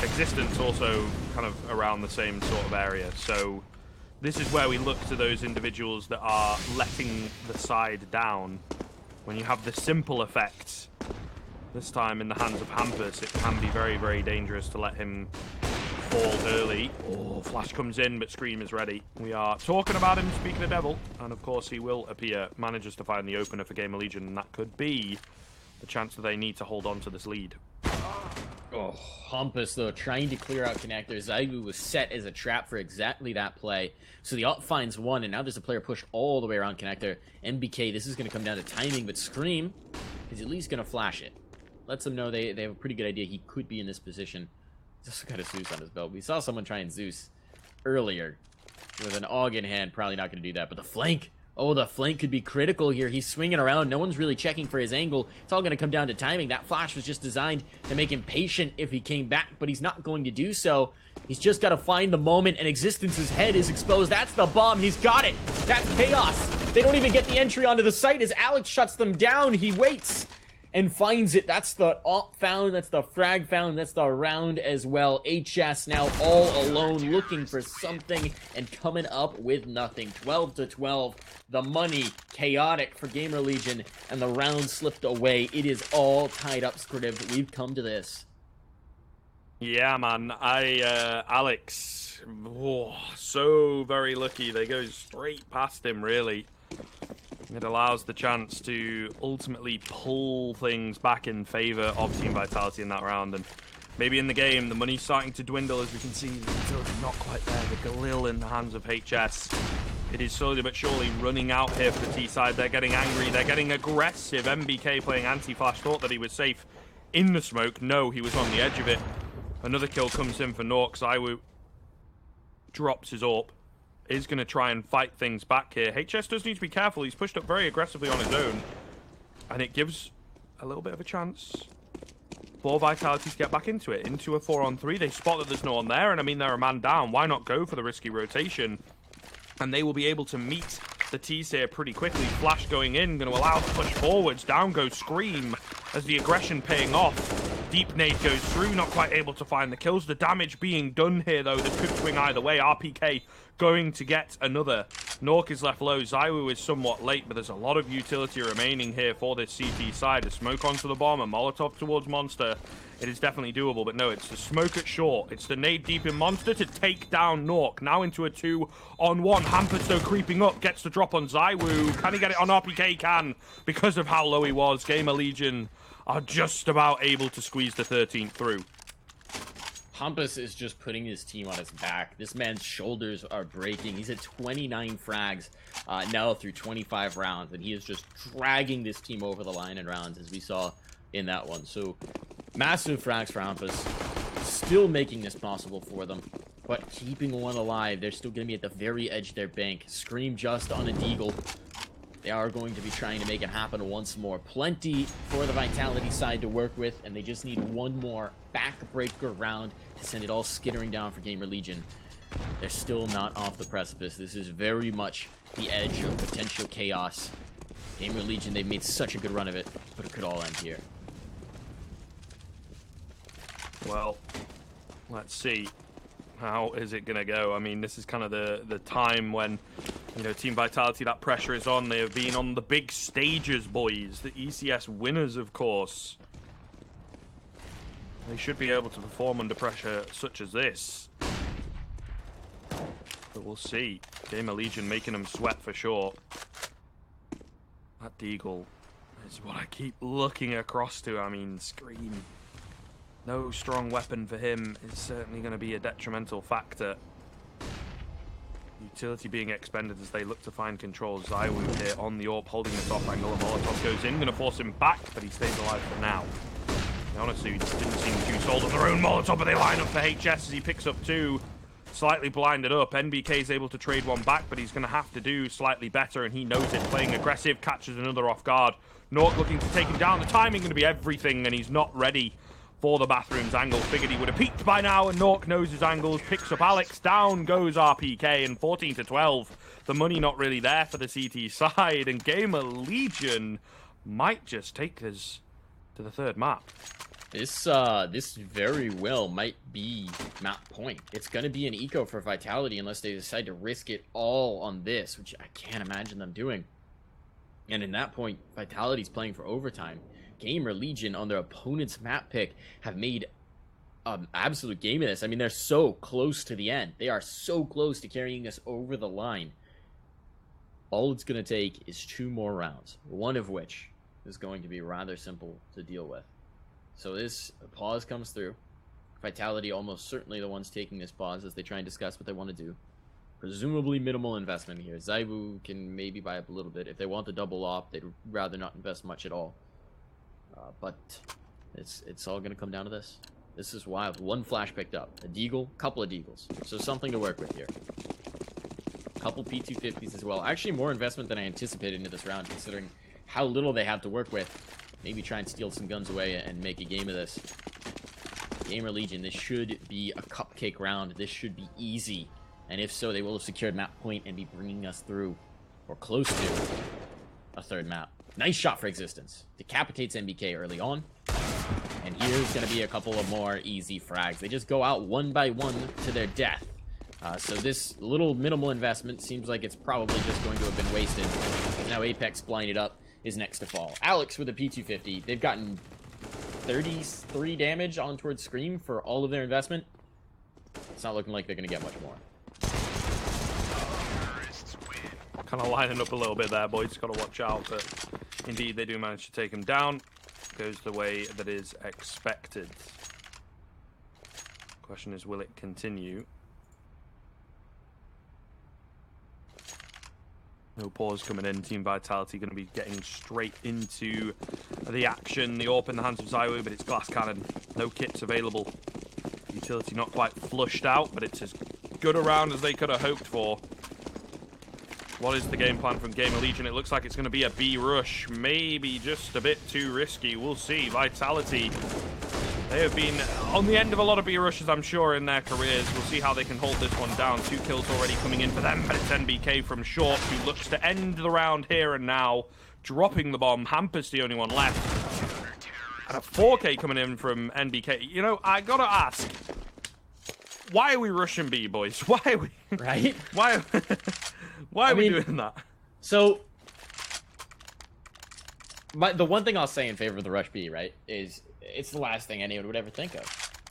Existence also kind of around the same sort of area, so this is where we look to those individuals that are letting the side down. When you have the simple effects, this time in the hands of Hampus, it can be very dangerous to let him fall early. Oh, flash comes in, but Scream is ready. We are talking about him, speaking of Devil, and of course he will appear, manages to find the opener for GamerLegion, and that could be the chance that they need to hold on to this lead. Oh, Hampus, though, trying to clear out connector. Zaibu was set as a trap for exactly that play. So the AWP finds one, and now there's a player pushed all the way around connector. MBK, this is going to come down to timing, but Scream is at least going to flash it. Lets them know they have a pretty good idea he could be in this position. He's also got a Zeus on his belt. We saw someone try and Zeus earlier with an AUG in hand. Probably not going to do that. But the flank. Oh, the flank could be critical here. He's swinging around. No one's really checking for his angle. It's all going to come down to timing. That flash was just designed to make him patient if he came back, but he's not going to do so. He's just got to find the moment, and Existence's head is exposed. That's the bomb. He's got it. That's chaos. They don't even get the entry onto the site as Alex shuts them down. He waits and finds it. That's the AWP found, that's the frag found, that's the round as well. HS now all alone looking for something and coming up with nothing. 12-12, the money chaotic for GamerLegion, and the round slipped away. It is all tied up, Scriv. We've come to this. Yeah, man. Alex, so very lucky. They go straight past him, really. It allows the chance to ultimately pull things back in favor of Team Vitality in that round. And maybe in the game, the money's starting to dwindle, as we can see. The utility not quite there. The Galil in the hands of HS. It is slowly but surely running out here for the T-side. They're getting angry. They're getting aggressive. MBK playing anti-flash. Thought that he was safe in the smoke. No, he was on the edge of it. Another kill comes in for Nork. Zaiwu drops his AWP. Is going to try and fight things back here. HS does need to be careful. He's pushed up very aggressively on his own. And it gives a little bit of a chance for Vitality to get back into it. Into a 4-on-3. They spot that there's no one there. And I mean, they're a man down. Why not go for the risky rotation? And they will be able to meet the T's here pretty quickly. Flash going in. Going to allow the push forwards. Down goes Scream as the aggression paying off. Deep nade goes through. Not quite able to find the kills. The damage being done here, though, that could swing either way. RPK going to get another. Nork is left low. Zaiwu is somewhat late, but there's a lot of utility remaining here for this CT side. A smoke onto the bomb, a Molotov towards Monster. It is definitely doable, but no, it's the smoke at short. It's the nade deep in Monster to take down Nork. Now into a 2-on-1. Hampus, though, creeping up, gets the drop on Zaiwu. Can he get it on RPK? Can, because of how low he was. GamerLegion are just about able to squeeze the 13th through. Hampus is just putting his team on his back. This man's shoulders are breaking. He's at 29 frags now through 25 rounds, and he is just dragging this team over the line in rounds, as we saw in that one. So, massive frags for Hampus. Still making this possible for them, but keeping one alive. They're still going to be at the very edge of their bank. Scream just on a deagle. They are going to be trying to make it happen once more. Plenty for the Vitality side to work with, and they just need one more backbreaker round to send it all skittering down for GamerLegion. They're still not off the precipice. This is very much the edge of potential chaos. GamerLegion, they've made such a good run of it, but it could all end here. Well, let's see. How is it going to go? I mean, this is kind of the time when, you know, Team Vitality, that pressure is on. They have been on the big stages, boys. The ECS winners, of course. They should be able to perform under pressure such as this. But we'll see. GamerLegion making them sweat for sure. That Deagle Is what I keep looking across to. I mean, Scream. No strong weapon for him is certainly going to be a detrimental factor. Utility being expended as they look to find control. ZywOo here on the AWP, holding the top angle. A Molotov goes in, going to force him back, but he stays alive for now. Honestly, didn't seem too sold on their own Molotov, but they line up for HS as he picks up 2. Slightly blinded up. NBK is able to trade 1 back, but he's going to have to do slightly better, and he knows it. Playing aggressive, catches another off guard. Nork looking to take him down. The timing going to be everything, and he's not ready for the bathroom's angle. Figured he would have peeked by now, and Nork knows his angles. Picks up Alex. Down goes RPK, and 14-12. The money not really there for the CT side, and GamerLegion might just take us to the 3rd map. This very well might be map point. It's going to be an eco for Vitality unless they decide to risk it all on this, which I can't imagine them doing. And in that point, Vitality's playing for overtime. GamerLegion on their opponent's map pick have made an absolute game of this. I mean, they're so close to the end. They are so close to carrying us over the line. All it's going to take is 2 more rounds, one of which is going to be rather simple to deal with. So this pause comes through. Vitality almost certainly the ones taking this pause as they try and discuss what they want to do. Presumably minimal investment here. ZywOo can maybe buy up a little bit. If they want the double op, they'd rather not invest much at all. But it's all going to come down to this. This is wild. 1 flash picked up. A deagle, couple of deagles. So something to work with here. Couple P250s as well. Actually more investment than I anticipated into this round, considering how little they have to work with. Maybe try and steal some guns away and make a game of this. GamerLegion, this should be a cupcake round. This should be easy. And if so, they will have secured map point and be bringing us through, or close to, a 3rd map. Nice shot for Existence. Decapitates NBK early on. And here's going to be a couple of more easy frags. They just go out 1 by 1 to their death. So this little minimal investment seems like it's probably just going to have been wasted. Now Apex blinded up is next to fall. Alex with a P250. They've gotten 33 damage on towards Scream for all of their investment. It's not looking like they're going to get much more. Kind of lining up a little bit there, boys. Got to watch out, but indeed they do manage to take him down. Goes the way that is expected. Question is, will it continue? No pause coming in. Team Vitality going to be getting straight into the action. The AWP in the hands of ZywOo, but it's glass cannon. No kits available. Utility not quite flushed out, but it's as good a round as they could have hoped for. What is the game plan from GamerLegion? It looks like it's going to be a B rush. Maybe just a bit too risky. We'll see. Vitality, they have been on the end of a lot of B rushes, I'm sure, in their careers. We'll see how they can hold this one down. 2 kills already coming in for them, but it's NBK from short, who looks to end the round here and now, dropping the bomb. Hamper's the only one left. And a 4K coming in from NBK. You know, I gotta ask, why are we rushing B, boys? Why are we... Right? Why are we doing that? So, the one thing I'll say in favor of the rush B, right, is it's the last thing anyone would ever think of.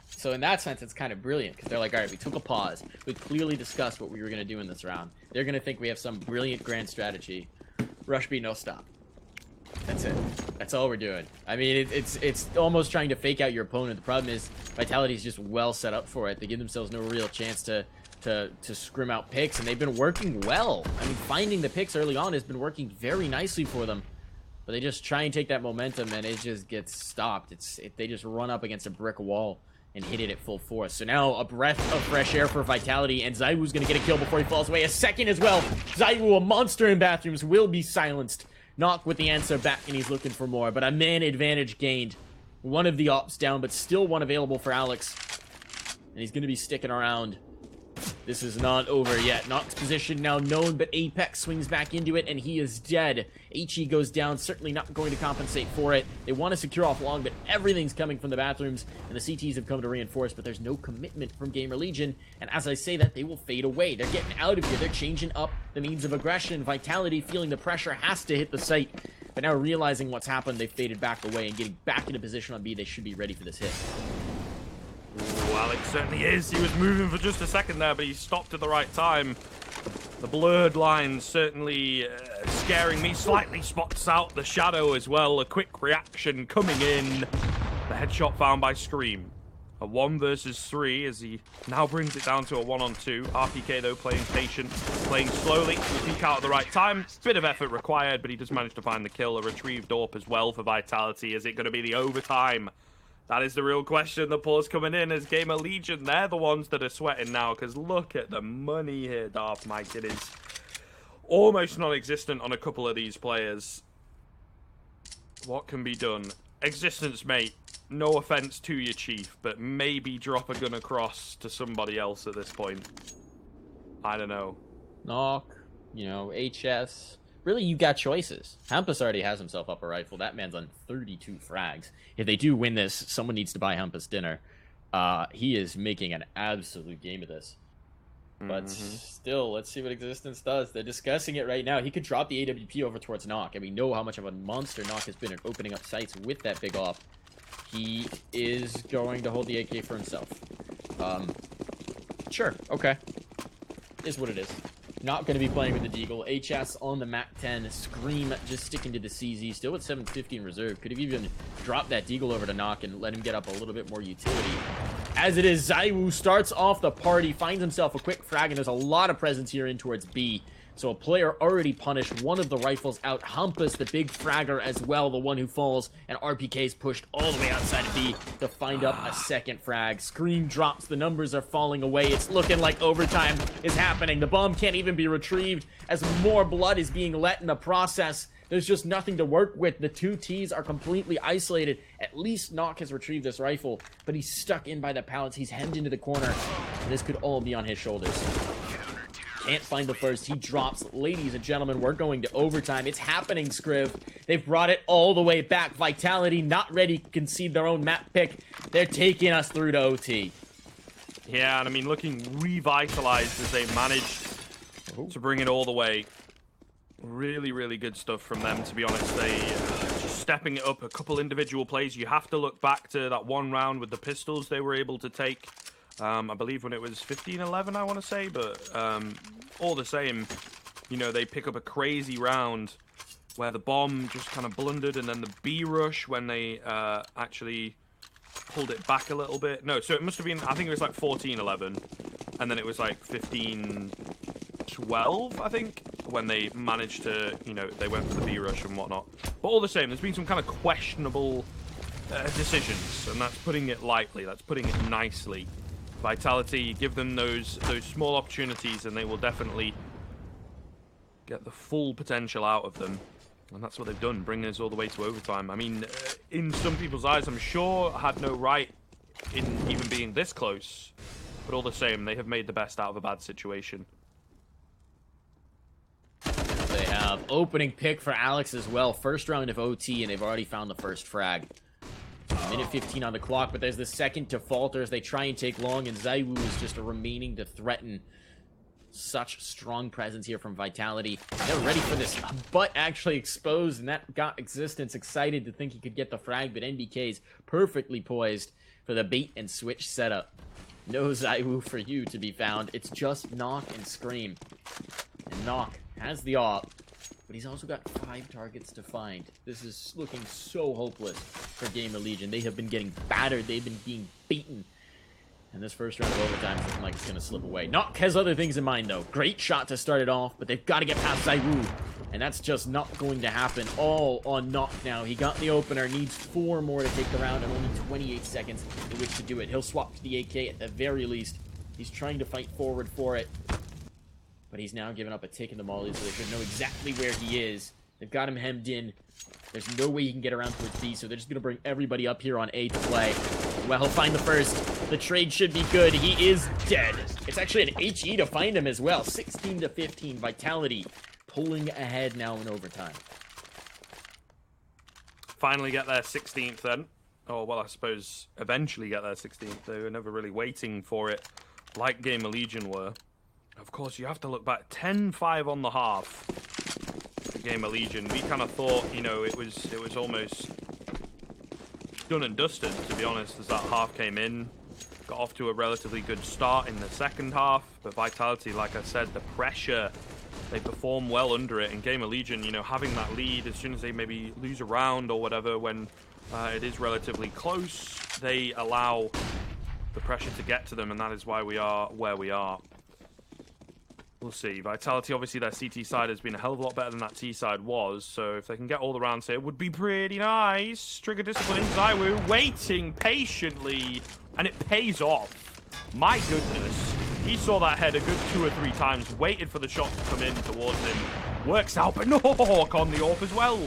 So in that sense, it's kind of brilliant, because they're like, all right, we took a pause. We clearly discussed what we were going to do in this round. They're going to think we have some brilliant grand strategy. Rush B, no stop. That's it. That's all we're doing. I mean, it's almost trying to fake out your opponent. The problem is Vitality's just well set up for it. They give themselves no real chance to scrim out picks, and they've been working well. I mean, finding the picks early on has been working very nicely for them. But they just try and take that momentum, and it just gets stopped. They just run up against a brick wall and hit it at full force. So now a breath of fresh air for Vitality, and ZywOo's going to get a kill before he falls away. A second as well. ZywOo, a monster in bathrooms, will be silenced. Knock with the answer back, and he's looking for more. But a man advantage gained. One of the ops down, but still one available for Alex. And he's going to be sticking around. This is not over yet. Nock's position now known, but Apex swings back into it, and he is dead. HE goes down, certainly not going to compensate for it. They want to secure off long, but everything's coming from the bathrooms, and the CTs have come to reinforce, but there's no commitment from GamerLegion, and as I say that, they will fade away. They're getting out of here. They're changing up the means of aggression. Vitality, feeling the pressure, has to hit the site, but now realizing what's happened, they've faded back away, and getting back into position on B, they should be ready for this hit. Ooh, Alex certainly is. He was moving for just a second there, but he stopped at the right time. The blurred lines certainly scaring me. Slightly spots out the shadow as well. A quick reaction coming in. The headshot found by Scream. A 1 versus 3 as he now brings it down to a 1-on-2. RPK, though, playing patient, playing slowly. Peek out at the right time. Bit of effort required, but he does manage to find the kill. A retrieved AWP as well for Vitality. Is it going to be the overtime? That is the real question. The pause coming in as GamerLegion. They're the ones that are sweating now, because look at the money here, Darth Mike. It is almost non-existent on a couple of these players. What can be done? Existence, mate. No offense to your chief, but maybe drop a gun across to somebody else at this point. I don't know. Knock, you know, HS. Really, you got choices. Hampus already has himself up a rifle. That man's on 32 frags. If they do win this, someone needs to buy Hampus dinner. He is making an absolute game of this. But still, let's see what Existence does. They're discussing it right now. He could drop the AWP over towards Knock, and we know how much of a monster Knock has been at opening up sites with that big off. He is going to hold the AK for himself. Sure, okay. Is what it is. Not going to be playing with the Deagle. HS on the MAC-10. Scream just sticking to the CZ. Still at 750 in reserve. Could have even dropped that Deagle over to Knock and let him get up a little bit more utility. As it is, ZywOo starts off the party, finds himself a quick frag, and there's a lot of presence here in towards B. So a player already punished, one of the rifles out. Hampus, the big fragger as well, the one who falls, and RPK's pushed all the way outside of B to find up a second frag. Scream drops, the numbers are falling away. It's looking like overtime is happening. The bomb can't even be retrieved as more blood is being let in the process. There's just nothing to work with. The two T's are completely isolated. At least Knock has retrieved this rifle, but he's stuck in by the pallets. He's hemmed into the corner, and this could all be on his shoulders. Can't find the first. He drops. Ladies and gentlemen, we're going to overtime. It's happening, Scriv. They've brought it all the way back. Vitality not ready to concede their own map pick. They're taking us through to OT. Yeah, and I mean, looking revitalized as they managed to bring it all the way. Really, really good stuff from them, to be honest. They just stepping it up a couple individual plays. You have to look back to that one round with the pistols they were able to take. I believe when it was 15-11, I want to say, but all the same, you know, they pick up a crazy round where the bomb just kind of blundered, and then the B rush when they actually pulled it back a little bit. No, so it must have been, I think it was like 14-11, and then it was like 15-12, I think, when they managed to, you know, they went for the B rush and whatnot. But all the same, there's been some kind of questionable decisions, and that's putting it lightly, that's putting it nicely. Vitality, give them those small opportunities and they will definitely get the full potential out of them. And that's what they've done, bringing us all the way to overtime. I mean, in some people's eyes, I'm sure had no right in even being this close. But all the same, they have made the best out of a bad situation. They have opening pick for Alex as well. First round of OT, and they've already found the first frag. Minute 15 on the clock, but there's the second to falter as they try and take long, and ZywOo is just remaining to threaten. Such strong presence here from Vitality. They're ready for this, but actually exposed, and that got Existence excited to think he could get the frag, but NBK's perfectly poised for the bait and switch setup. No ZywOo for you to be found. It's just Knock and Scream. And Knock has the op, but he's also got 5 targets to find. This is looking so hopeless for GamerLegion. They have been getting battered. They've been being beaten. And this first round of overtime is looking like it's going to slip away. Knock has other things in mind, though. Great shot to start it off, but they've got to get past ZywOo. And that's just not going to happen. All on Knock now. He got the opener, needs 4 more to take the round, and only 28 seconds in which to do it. He'll swap to the AK at the very least. He's trying to fight forward for it. But he's now given up a tick in the molly, so they should know exactly where he is. They've got him hemmed in. There's no way he can get around towards B, so they're just going to bring everybody up here on A to play. Well, he'll find the first. The trade should be good. He is dead. It's actually an HE to find him as well. 16-15. Vitality pulling ahead now in overtime. Finally get their 16th then. Oh, well, I suppose eventually get their 16th. They were never really waiting for it like GamerLegion were. Of course, you have to look back. 10-5 on the half for GamerLegion. We kind of thought, you know, it was almost done and dusted, to be honest, as that half came in. Got off to a relatively good start in the second half. But Vitality, like I said, the pressure They perform well under it, and GamerLegion, you know, having that lead as soon as they maybe lose a round or whatever, when it is relatively close, they allow the pressure to get to them, and that is why we are where we are. We'll see. Vitality, obviously, their CT side has been a hell of a lot better than that T side was, so if they can get all the rounds here, it would be pretty nice. Trigger Discipline in Zywoo, waiting patiently, and it pays off. My goodness. He saw that head a good 2 or 3 times, waited for the shot to come in towards him. Works out, but no, Hawk on the AWP as well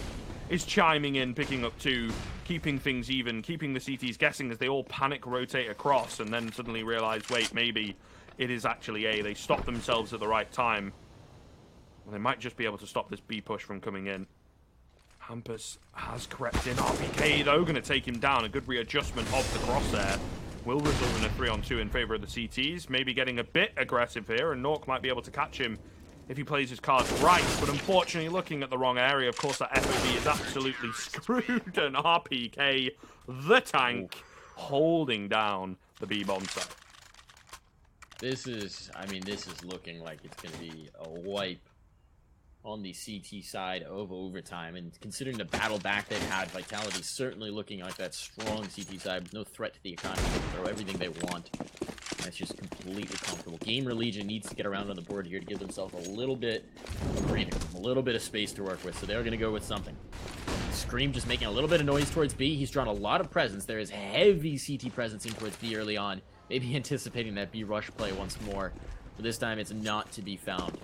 is chiming in, picking up 2, keeping things even, keeping the CTs guessing as they all panic rotate across and then suddenly realize, wait, maybe it is actually A. They stop themselves at the right time. Well, they might just be able to stop this B push from coming in. Hampus has crept in. RPK, though, going to take him down. A good readjustment of the crosshair will result in a 3-on-2 in favor of the CTs. Maybe getting a bit aggressive here, and Nork might be able to catch him if he plays his cards right. But unfortunately, looking at the wrong area, of course, that FOB is absolutely screwed. And RPK, the tank, holding down the B-bomb side. This is looking like it's going to be a wipe on the CT side of overtime. And considering the battle back they've had, Vitality certainly looking like that strong CT side with no threat to the economy. They can throw everything they want. That's just completely comfortable. GamerLegion needs to get around on the board here to give themselves a little bit of breathing, a little bit of space to work with. So they're going to go with something. Scream just making a little bit of noise towards B. He's drawn a lot of presence. There is heavy CT presence in towards B early on. Maybe anticipating that B rush play once more. But this time it's not to be found.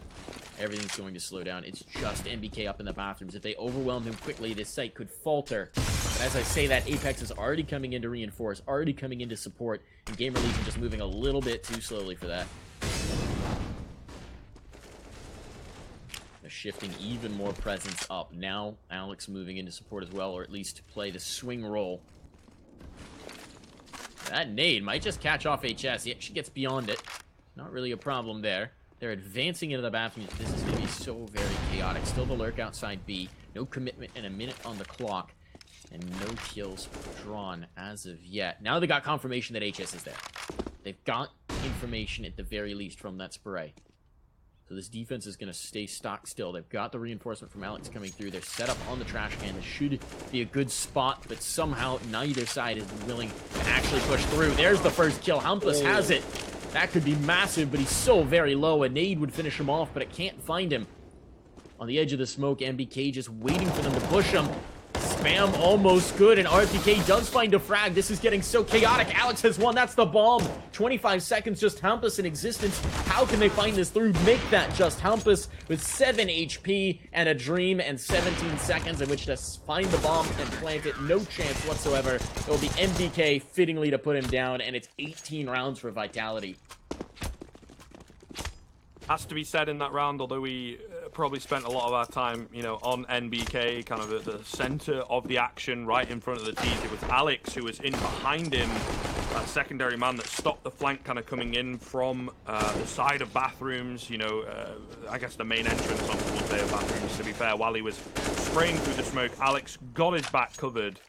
Everything's going to slow down. It's just MBK up in the bathrooms. If they overwhelm him quickly, this site could falter. But as I say that, Apex is already coming in to reinforce, already coming in to support, and GamerLegion just moving a little bit too slowly for that. They're shifting even more presence up. Now, Alex moving into support as well, or at least play the swing role. That nade might just catch off HS. Yeah, she gets beyond it. Not really a problem there. They're advancing into the bathroom. This is going to be so very chaotic. Still the lurk outside B. No commitment and a minute on the clock. And no kills drawn as of yet. Now they got confirmation that HS is there. They've got information at the very least from that spray. So this defense is going to stay stock still. They've got the reinforcement from Alex coming through. They're set up on the trash can. This should be a good spot, but somehow neither side is willing to actually push through. There's the first kill. Hampus has it. That could be massive, but he's so very low. A nade would finish him off, but it can't find him. On the edge of the smoke, MBK just waiting for them to push him. Spam almost good, and RPK does find a frag. This is getting so chaotic. Alex has won. That's the bomb. 25 seconds, just Hampus in existence. How can they find this through? Make that just Hampus with 7 HP and a dream and 17 seconds in which to find the bomb and plant it. No chance whatsoever. It will be MBK fittingly to put him down, and it's 18 rounds for Vitality. Has to be said in that round, although we probably spent a lot of our time, you know, on NBK, kind of at the center of the action, right in front of the tees. It was Alex who was in behind him, that secondary man that stopped the flank kind of coming in from the side of bathrooms, you know, I guess the main entrance on one day of bathrooms, to be fair. While he was spraying through the smoke, Alex got his back covered.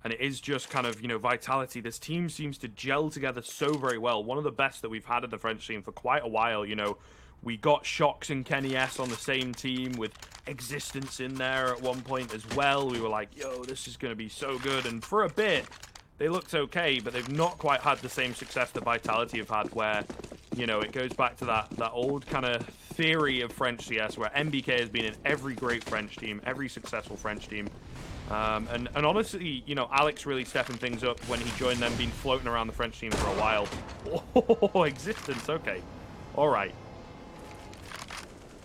And it is just kind of, you know, Vitality. This team seems to gel together so very well. One of the best that we've had at the French team for quite a while, you know. We got Shox and Kenny S on the same team with Existence in there at one point as well. We were like, yo, this is going to be so good. And for a bit, they looked okay, but they've not quite had the same success that Vitality have had where, you know, it goes back to that old kind of theory of French CS where MBK has been in every great French team, every successful French team. And honestly, you know, Alex really stepping things up when he joined them, been floating around the French team for a while. Oh, Existence, okay. All right.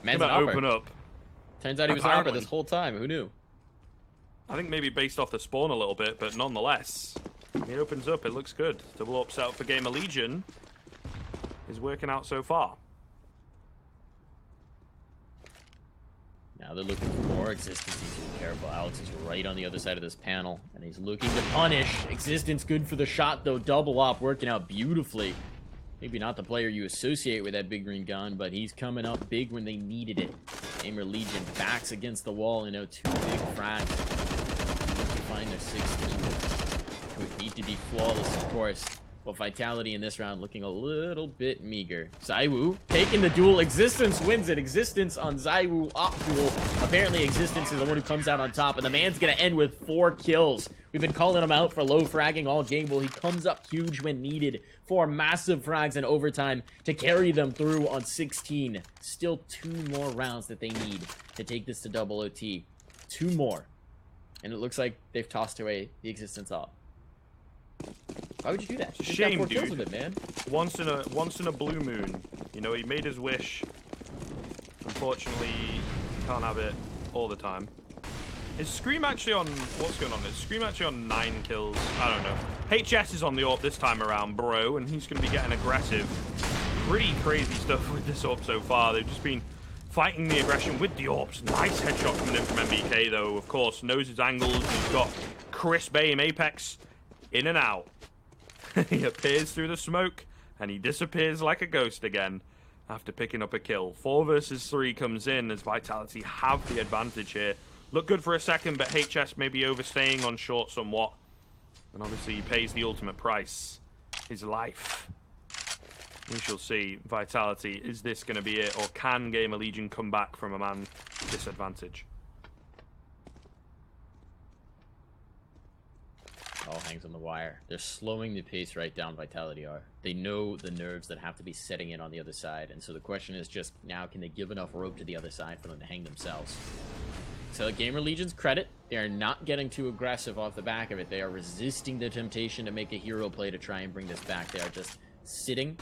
Man's an open up. Turns out he was an ARPA this whole time. Who knew? I think maybe based off the spawn a little bit, but nonetheless, he opens up. It looks good. Double upset for GamerLegion is working out so far. Now they're looking for more Existence. He's being careful. Alex is right on the other side of this panel, and he's looking to punish. Existence good for the shot, though. Double op working out beautifully. Maybe not the player you associate with that big green gun, but he's coming up big when they needed it. GamerLegion backs against the wall, and now 2 big frags. Look to find their 16. Would need to be flawless, of course. But Vitality in this round looking a little bit meager. ZywOo taking the duel. Existence wins it. Existence on ZywOo op duel. Apparently Existence is the one who comes out on top, and the man's gonna end with 4 kills. We've been calling him out for low fragging all game. Well, he comes up huge when needed. 4 massive frags in overtime to carry them through on 16. Still 2 more rounds that they need to take this to double OT. 2 more. And it looks like they've tossed away the Existence op. Why would you do that? It's a shame, got 4 kills dude. with it, man. Once in a blue moon. You know, he made his wish. Unfortunately, he can't have it all the time. Is Scream actually on... What's going on? Is Scream actually on 9 kills? I don't know. HS is on the AWP this time around, bro, and he's going to be getting aggressive. Pretty crazy stuff with this AWP so far. They've just been fighting the aggression with the AWPs. Nice headshot coming in from MBK, though. Of course, knows his angles. He's got crisp aim. Apex in and out. He appears through the smoke, and he disappears like a ghost again after picking up a kill. 4 versus 3 comes in as Vitality have the advantage here. Look good for a second, but HS may be overstaying on short somewhat. And obviously he pays the ultimate price. His life. We shall see. Vitality, is this going to be it? Or can GamerLegion come back from a man disadvantage? All hangs on the wire. They're slowing the pace right down, Vitality are. They know the nerves that have to be setting in on the other side. And so the question is just now, can they give enough rope to the other side for them to hang themselves? So GamerLegion's credit, they are not getting too aggressive off the back of it. They are resisting the temptation to make a hero play to try and bring this back. They are just sitting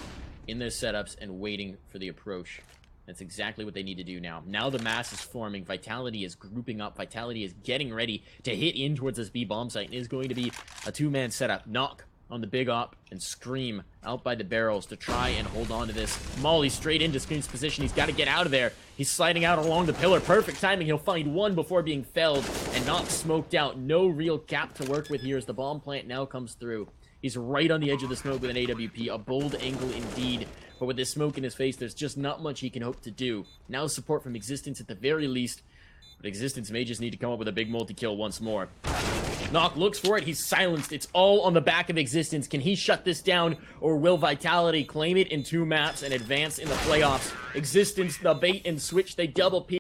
in their setups and waiting for the approach. That's exactly what they need to do now. Now the mass is forming. Vitality is grouping up. Vitality is getting ready to hit in towards this B bomb site. And it is going to be a 2-man setup. Knock on the big op and Scream out by the barrels to try and hold on to this. Molly straight into Scream's position. He's got to get out of there. He's sliding out along the pillar. Perfect timing. He'll find one before being felled and not smoked out. No real gap to work with here as the bomb plant now comes through. He's right on the edge of the smoke with an AWP. A bold angle indeed. But with this smoke in his face, there's just not much he can hope to do. Now support from Existence at the very least. But Existence may just need to come up with a big multi-kill once more. Knock looks for it. He's silenced. It's all on the back of Existence. Can he shut this down, or will Vitality claim it in 2 maps and advance in the playoffs? Existence, the bait and switch. They double peek.